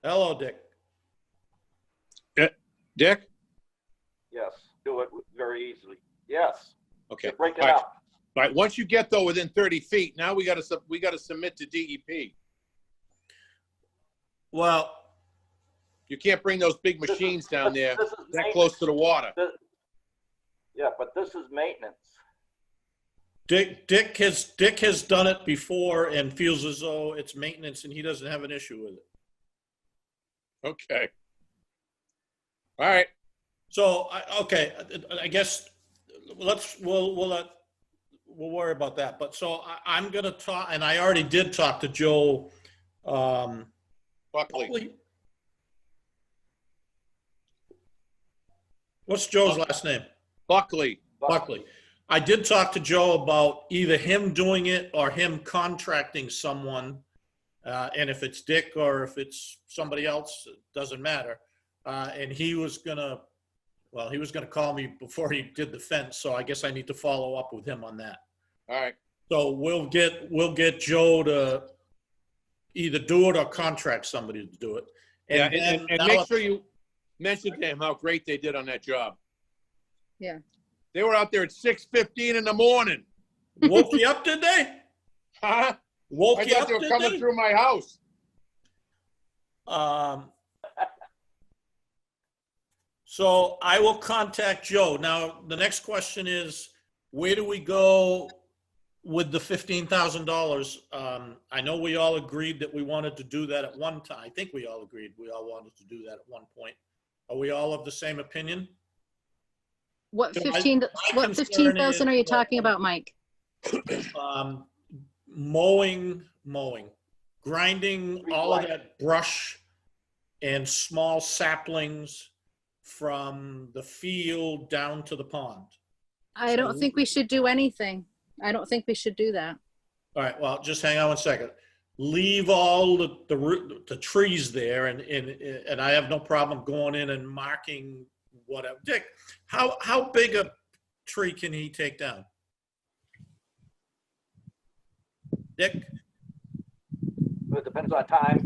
Hello, Dick. Dick? Yes, do it very easily. Yes. Okay. Break it All right. up. All right, once you get though within 30 feet, now we gotta submit to DEP. Well, You can't bring those big machines down there This is that maintenance. close to the water. Yeah, but this is maintenance. Dick has done it before and feels as though it's maintenance and he doesn't have an issue with it. Okay. All right. So, I guess we'll worry about that. But so I'm going to talk, and I already did talk to Joe. Buckley. What's Joe's last name? Buckley. Buckley. I did talk to Joe about either him doing it or him contracting someone. And if it's Dick or if it's somebody else, it doesn't matter. And he was gonna call me before he did the fence. So I guess I need to follow up with him on that. All right. So we'll get Joe to either do it or contract somebody to do it. And then make sure you mention to him how great they did on that job. Yeah. They were out there at 6:15 in the morning. Woke you up, did they? Huh? Woke I you thought up, they were did coming they? through my house. So I will contact Joe. Now, the next question is, where do we go with the $15,000? I know we all agreed that we wanted to do that at one time. I think we all agreed we all wanted to do that at one point. Are we all of the same opinion? What So my 15,000 are you talking about, Mike? Mowing, grinding all of that brush and small saplings from the field down to the pond. I don't think we should do anything. I don't think we should do that. All right, well, just hang on one second. Leave all the trees there, and I have no problem going in and marking whatever. Dick, how big a tree can he take down? Dick? It depends on time.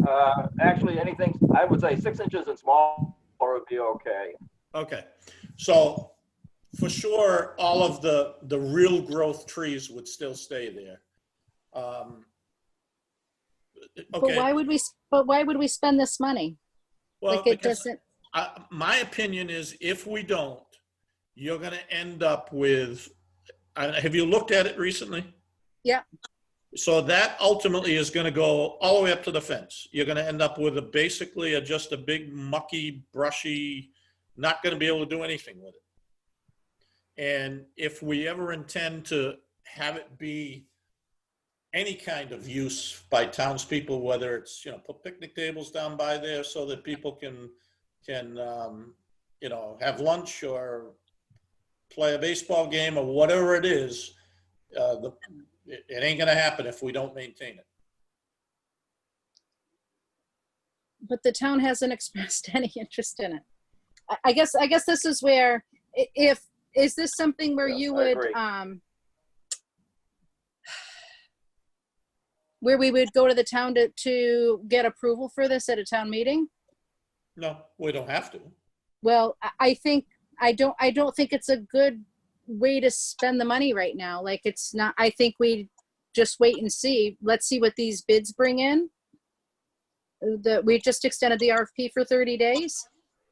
Actually, anything, I would say 6 inches and smaller would be okay. Okay, so for sure, all of the real growth trees would still stay there. But Okay, why would we spend this money? well, Like it because doesn't, my opinion is if we don't, you're gonna end up with, have you looked at it recently? Yeah. So that ultimately is gonna go all the way up to the fence. You're gonna end up with basically just a big mucky, brushy, not gonna be able to do anything with it. And if we ever intend to have it be any kind of use by townspeople, whether it's, put picnic tables down by there so that people can have lunch or play a baseball game or whatever it is, it ain't gonna happen if we don't maintain it. but the town hasn't expressed any interest in it. I guess this is where, is this something where Yes, you I would, agree. where we would go to the town to get approval for this at a town meeting? No, we don't have to. Well, I don't think it's a good way to spend the money right now. Like, it's not, I think we just wait and see. Let's see what these bids bring in. We just extended the RFP for 30 days.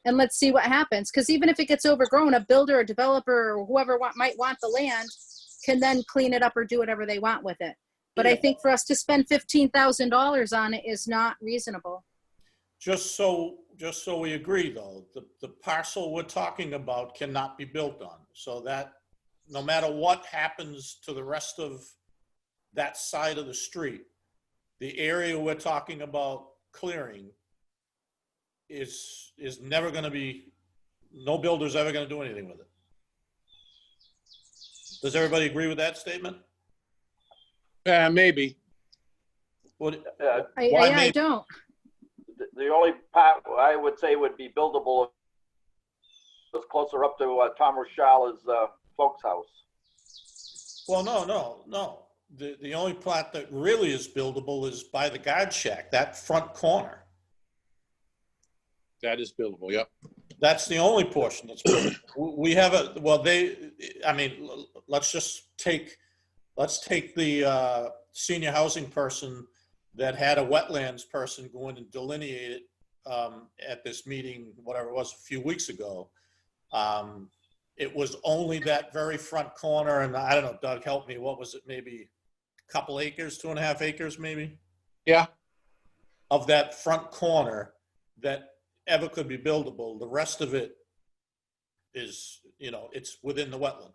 And let's see what happens. Because even if it gets overgrown, a builder, a developer, or whoever might want the land can then clean it up or do whatever they want with it. But I think for us to spend $15,000 on it is not reasonable. Just so we agree though, the parcel we're talking about cannot be built on. So that no matter what happens to the rest of that side of the street, the area we're talking about clearing is never gonna be, no builder's ever gonna do anything with it. Does everybody agree with that statement? Maybe. What, I Why maybe? don't. The only part I would say would be buildable is closer up to Tom Rashala's folks' house. well, no. The only plot that really is buildable is by the guard shack, that front corner. That is buildable, yep. That's the only portion that's buildable. We have a, well, I mean, let's take the senior housing person that had a wetlands person go in and delineate it at this meeting, whatever it was, a few weeks ago. It was only that very front corner, and I don't know, Doug, help me, what was it, maybe a couple acres, 2.5 acres maybe? Yeah, Of that front corner that ever could be buildable. The rest of it is, it's within the wetland.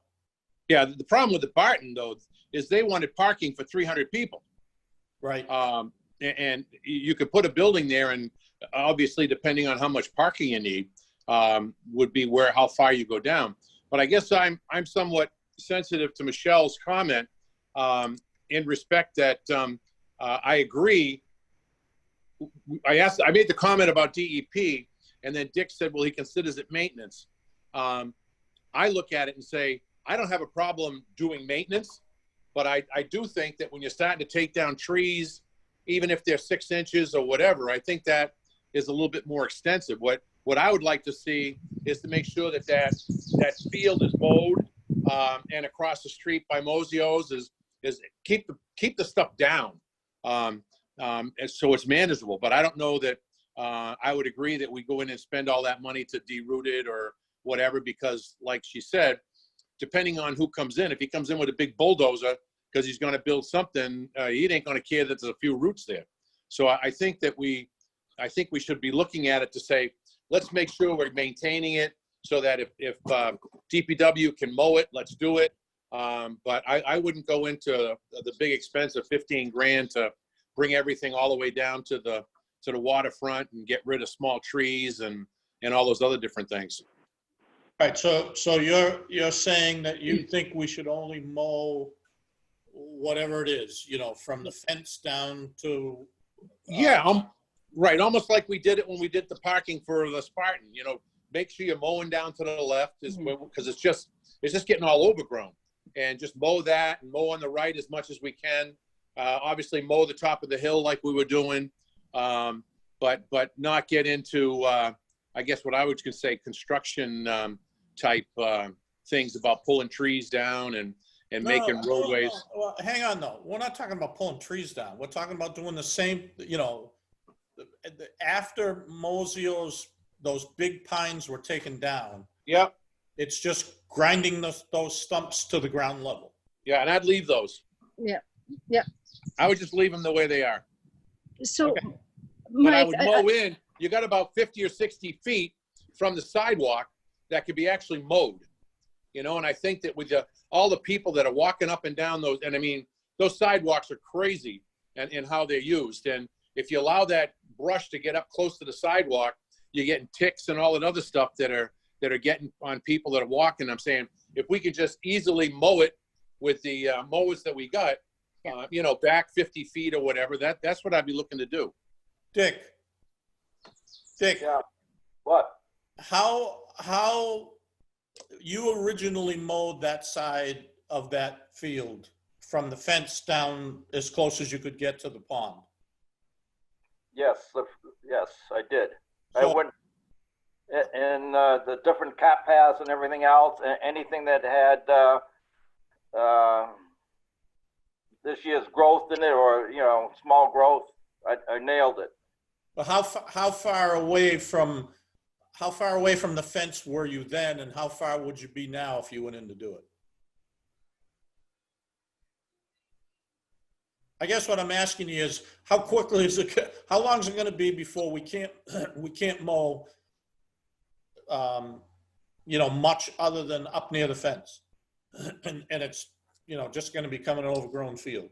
yeah. The problem with the Barton, though, is they wanted parking for 300 people. Right. And you could put a building there, and obviously, depending on how much parking you need, would be how far you go down. But I guess I'm somewhat sensitive to Michelle's comment in respect that I agree. I made the comment about DEP, and then Dick said, well, he considers it maintenance. I look at it and say, I don't have a problem doing maintenance, but I do think that when you're starting to take down trees, even if they're 6 inches or whatever, I think that is a little bit more extensive. What I would like to see is to make sure that field is mowed, and across the street by Mozio's is keep the stuff down. And so it's manageable, but I don't know that I would agree that we go in and spend all that money to deroot it or whatever, because like she said, depending on who comes in, if he comes in with a big bulldozer because he's going to build something, he ain't going to care that there's a few roots there. So I think we should be looking at it to say, let's make sure we're maintaining it so that if DPW can mow it, let's do it. But I wouldn't go into the big expense of 15 grand to bring everything all the way down to the waterfront and get rid of small trees and all those other different things. All right, so you're saying that you think we should only mow whatever it is, from the fence down to. Yeah, right. Almost like we did it when we did the parking for the Spartan. Make sure you're mowing down to the left, because it's just getting all overgrown, and just mow that and mow on the right as much as we can. Obviously, mow the top of the hill like we were doing, but not get into I guess what I would say construction type things about pulling trees down and making roadways. No. Well, hang on, though. We're not talking about pulling trees down. We're talking about doing the same, after Mozio's, those big pines were taken down. Yep. It's just grinding those stumps to the ground level. Yeah, and I'd leave those. Yeah. Yeah. I would just leave them the way they are. So, Okay. But I Mike, would mow in. You got about 50 or 60 feet from the sidewalk that could be actually mowed. And I think that with all the people that are walking up and down those, and I mean, those sidewalks are crazy and how they're used. And if you allow that brush to get up close to the sidewalk, you're getting ticks and all that other stuff that are getting on people that are walking. I'm saying, if we could just easily mow it with the mowers that we got, back 50 feet or whatever, that's what I'd be looking to do. Dick. Yeah. What? How you originally mowed that side of that field from the fence down as close as you could get to the pond? Yes, I did. I So- went in the different cat paths and everything else, anything that had this year's growth in it, or small growth, I nailed it. But how far away from the fence were you then, and how far would you be now if you went in to do it? I guess what I'm asking you is, how quickly is it? How long is it going to be before we can't mow, much other than up near the fence, and it's just going to become an overgrown field?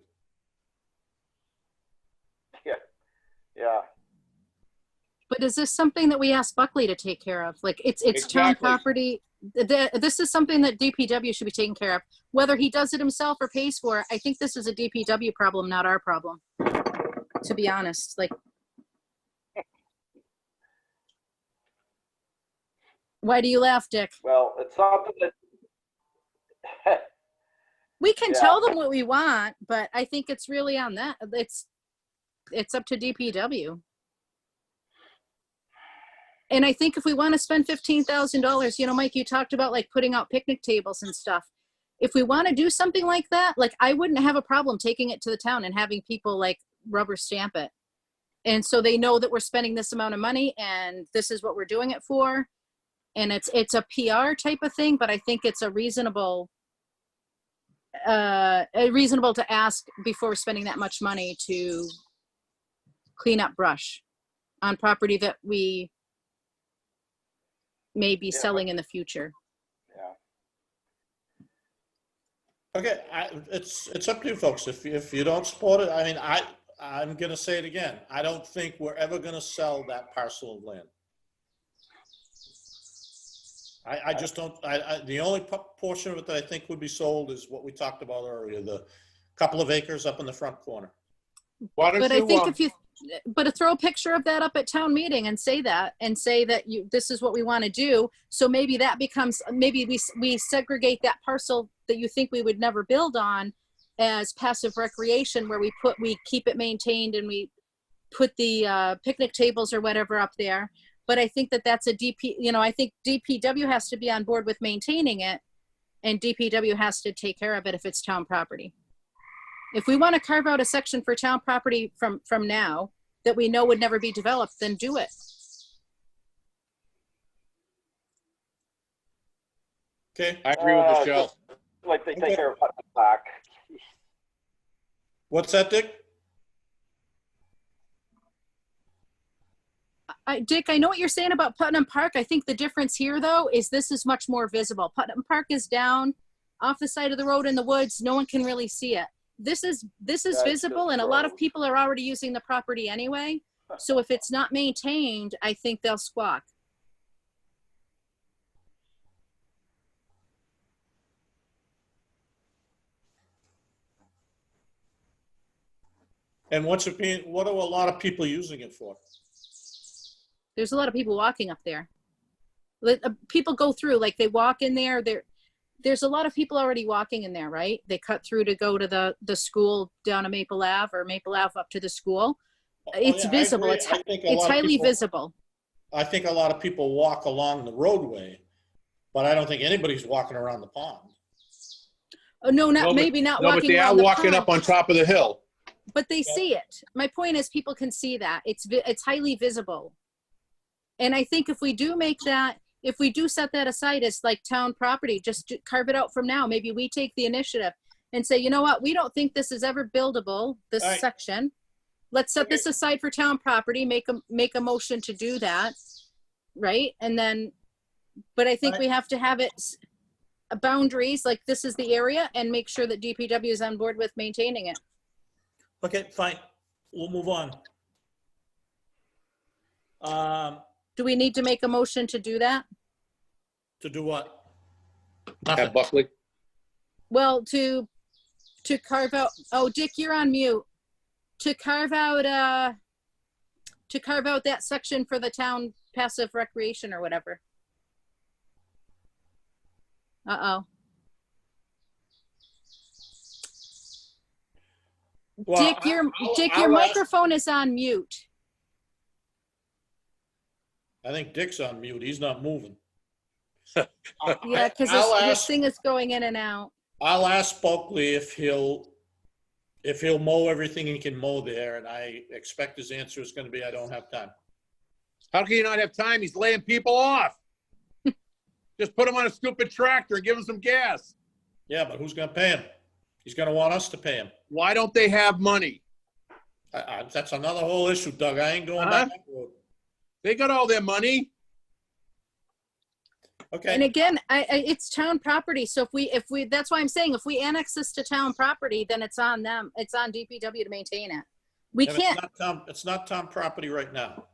Yeah. but is this something that we asked Buckley to take care of? Like, it's town Exactly. property. This is something that DPW should be taking care of. Whether he does it himself or pays for it, I think this is a DPW problem, not our problem, to be honest. Like, why do you laugh, Dick? Well, it's something that We can Yeah. tell them what we want, but I think it's really on that. It's up to DPW. And I think if we want to spend $15,000, you know, Mike, you talked about like putting out picnic tables and stuff. If we want to do something like that, like I wouldn't have a problem taking it to the town and having people like rubber stamp it. And so they know that we're spending this amount of money and this is what we're doing it for. And it's a PR type of thing, but I think it's a reasonable to ask before spending that much money to clean up brush on property that we may be selling in the future. Yeah. Okay, it's up to you folks. If you don't support it, I mean, I'm gonna say it again. I don't think we're ever gonna sell that parcel of land. I just don't, the only portion of it that I think would be sold is what we talked about earlier, the couple of acres up in the front corner. Why don't But I you, think if you, but to throw a picture of that up at town meeting and say that this is what we want to do. So maybe that becomes, maybe we segregate that parcel that you think we would never build on as passive recreation, where we keep it maintained and we put the picnic tables or whatever up there. But I think that's a I think DPW has to be on board with maintaining it, and DPW has to take care of it if it's town property. If we want to carve out a section for town property from now that we know would never be developed, then do it. Okay, I agree with Michelle. Like they Okay. take care of Hudson Park. what's that, Dick? Dick, I know what you're saying about Putnam Park. I think the difference here, though, is this is much more visible. Putnam Park is down off the side of the road in the woods. No one can really see it. This is That's visible, just and a lot of road. people are already using the property anyway. So if it's not maintained, I think they'll squawk. And what are a lot of people using it for? There's a lot of people walking up there. People go through, like they walk in there. There's a lot of people already walking in there, right? They cut through to go to the school down to Maple Ave, or Maple Ave up to the school. It's Oh, yeah, I visible. agree. I think a It's lot of highly people- visible. I think a lot of people walk along the roadway, but I don't think anybody's walking around the pond. Oh, no, No, but- maybe not No, but walking they are around the walking pond, up on top of the hill. but they see it. My point is, people can see that. It's highly visible. And I think if we do set that aside as like town property, just carve it out from now. Maybe we take the initiative and say, you know what, we don't think this is ever buildable, this All right. section. Let's set this aside for town property, make a motion to do that, right? And then, but I think Right. we have to have it boundaries, like this is the area, and make sure that DPW is on board with maintaining it. Okay, fine. We'll move on. Do we need to make a motion to do that? To do what? At Nothing. Buckley. Well, to carve out, oh, Dick, you're on mute. To carve out that section for the town passive recreation or whatever. Uh-oh. Well, Dick, your I'll ask- microphone is on mute. I think Dick's on mute. He's not moving. Yeah, because his thing is going in and out. I'll ask Bulkley if he'll mow everything he can mow there, and I expect his answer is gonna be, I don't have time. How can you not have time? He's laying people off. Just put him on a stupid tractor and give him some gas. Yeah, but who's gonna pay him? He's gonna want us to pay him. Why don't they have money? That's another whole issue, Doug. I ain't going down that road. They got all their money. Okay. And again, it's town property. So if we, that's why I'm saying, if we annex this to town property, then it's on them. It's on DPW to maintain it. We And can't, It's not town property right now.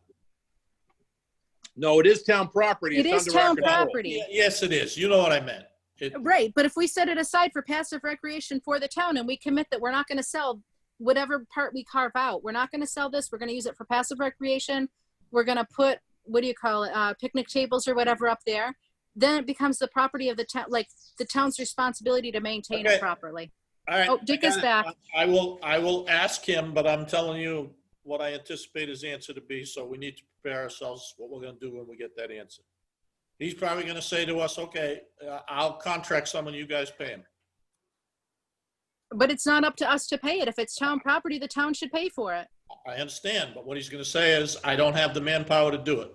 No, it is town property. it It's is under our town control. property. Yes, it is. You know what I meant. Right, but if we set it aside for passive recreation for the town and we commit that we're not gonna sell whatever part we carve out, we're not gonna sell this, we're gonna use it for passive recreation, we're gonna put, what do you call it, picnic tables or whatever up there, then it becomes the property of the town, like the town's responsibility to maintain Okay. it properly. All right. Oh, Dick is I got it. back. I will ask him, but I'm telling you, what I anticipate his answer to be, so we need to prepare ourselves what we're gonna do when we get that answer. He's probably gonna say to us, okay, I'll contract someone, you guys pay him. But it's not up to us to pay it. If it's town property, the town should pay for it. I understand, but what he's gonna say is, I don't have the manpower to do it.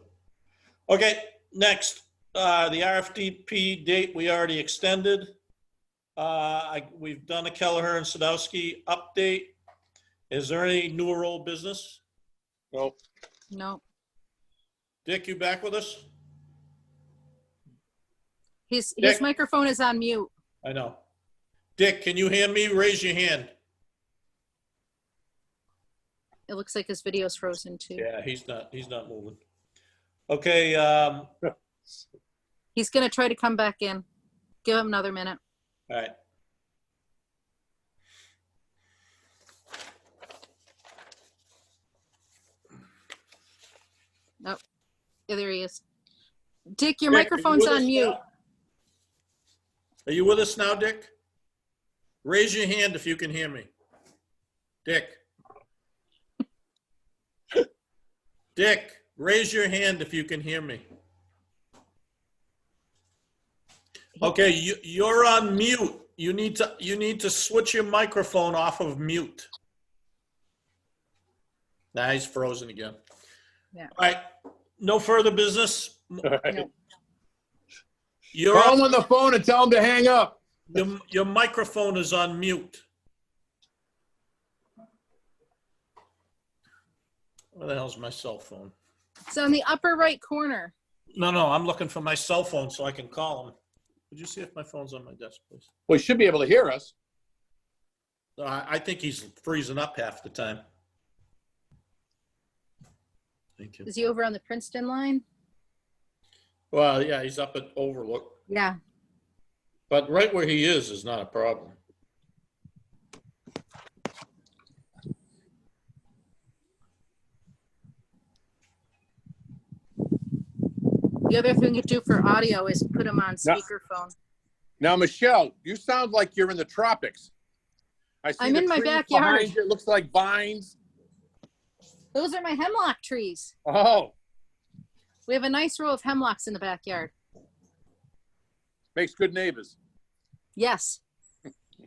Okay, next, the RFDP date, we already extended. We've done a Kelleher and Sadowsky update. Is there any new or old business? No. No. Dick, you back with us? His Dick? microphone is on mute. I know. Dick, can you hear me? Raise your hand. It looks like his video's frozen too. Yeah, he's not moving. Okay, He's gonna try to come back in. Give him another minute. all right. Nope. Yeah, there he is. Dick, your Dick, are you microphone's with us on mute. now? Are you with us now, Dick? Raise your hand if you can hear me. Dick. Dick, raise your hand if you can hear me. Okay, you're on mute. You need to switch your microphone off of mute. Now he's frozen again. Yeah. All right, no further business. All right. No. You're Call him on the phone and tell him to hang up. your microphone is on mute. Where the hell's my cell phone? It's on the upper right corner. No, I'm looking for my cell phone so I can call him. Would you see if my phone's on my desk, please? Well, he should be able to hear us. I think he's freezing up half the time. Thank you. Is he over on the Princeton line? Well, yeah, he's up at Overlook, Yeah. but right where he is not a problem. The other thing you do for audio is put him on speakerphone. Now, Michelle, you sound like you're in the tropics. I see I'm the in my trees backyard. behind you. It looks like vines. Those are my hemlock trees. Oh, We have a nice row of hemlocks in the backyard. makes good neighbors. Yes.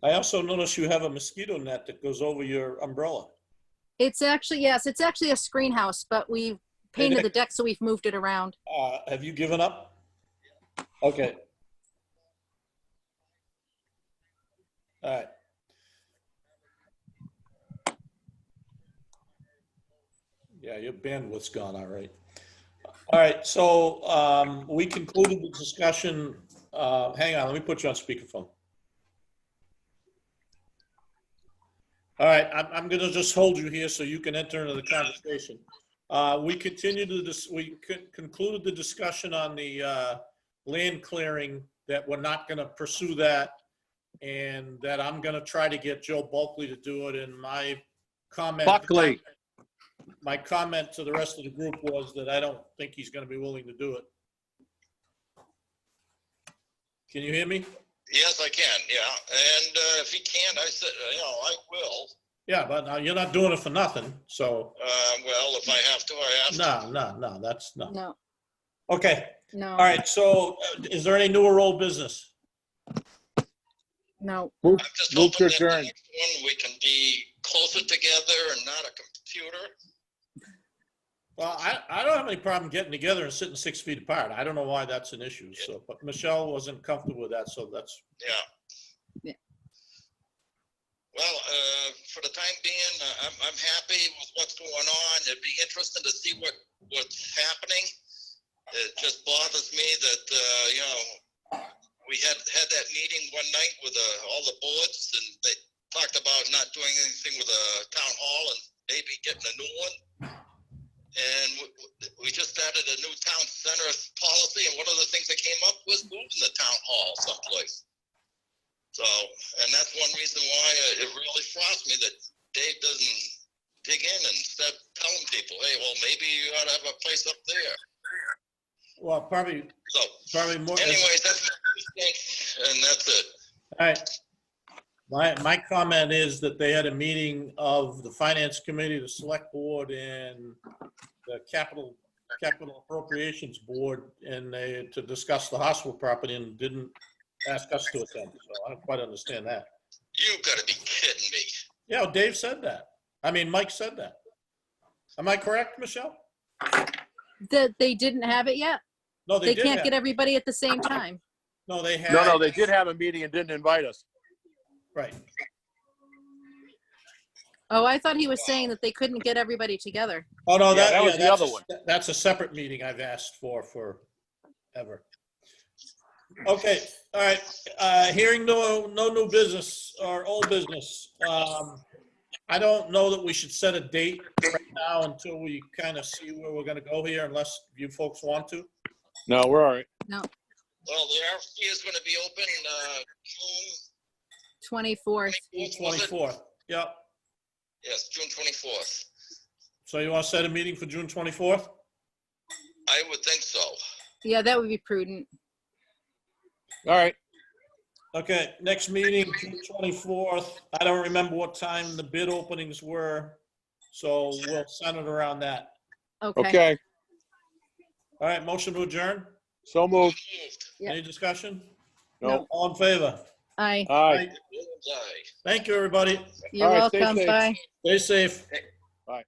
I also notice you have a mosquito net that goes over your umbrella. It's actually, yes, it's actually a screen house, but we've painted the deck, so we've moved it around. Have you given up? Okay. All right. Yeah, your bandwidth's gone, all right. All right, so we concluded the discussion. Hang on, let me put you on speakerphone. All right, I'm going to just hold you here so you can enter into the conversation. We concluded the discussion on the land clearing, that we're not going to pursue that, and that I'm going to try to get Joe Bulkley to do it. And my comment to the rest of the group was that I don't think he's going to be willing to do it. Can you hear me? Yes, I can, yeah. And if he can't, I said, I will. Yeah, but you're not doing it for nothing, so. Well, if I have to, I have to. No, that's no. No, Okay, no, all right, so is there any new or old business? no. I'm just Move to hoping that the adjourn. next one we can be closer together and not a computer. Well, I don't have any problem getting together and sitting 6 feet apart. I don't know why that's an issue, so, but Michelle wasn't comfortable with that, so that's, Yeah. Well, for the time being, I'm happy with what's going on. It'd be interesting to see what's happening. It just bothers me that, we had that meeting one night with all the boards, and they talked about not doing anything with the town hall and maybe getting a new one. And we just started a new town center policy, and one of the things that came up was moving the town hall someplace. So, and that's one reason why it really frosts me that Dave doesn't dig in and start telling people, hey, well, maybe you ought to have a place up there. well, probably So, more. anyways, that's my thing, and that's it. All right. My comment is that they had a meeting of the Finance Committee, the Select Board, and the Capital Appropriations Board, and to discuss the hospital property, and didn't ask us to attend. So I don't quite understand that. You gotta be kidding me. Yeah, well, Dave said that. I mean, Mike said that. Am I correct, Michelle? That they didn't have it yet? No, They did can't have get it. everybody at the same time. No, they had. No, they did have a meeting and didn't invite us. Right. Oh, I thought he was saying that they couldn't get everybody together. Oh, no, Yeah, that was the that's other one. That's a separate meeting I've asked for forever. Okay, all right. Hearing no new business or old business. I don't know that we should set a date right now until we kind of see where we're gonna go here, unless you folks want to. No, we're all right. No, Well, the RFP is gonna be open, June 24th. 24th, was it? 24th. Yep. Yes, June 24th. So you want to set a meeting for June 24th? I would think so. Yeah, that would be prudent. All right. Okay, next meeting, June 24th. I don't remember what time the bid openings were, so we'll center it around that. Okay. Okay. All right, motion to adjourn? So moved. Moved. Yep. Any discussion? No. All in favor? Aye. Aye. Aye. Thank you, everybody. You're All right, stay welcome. safe. Bye. Stay safe. Bye.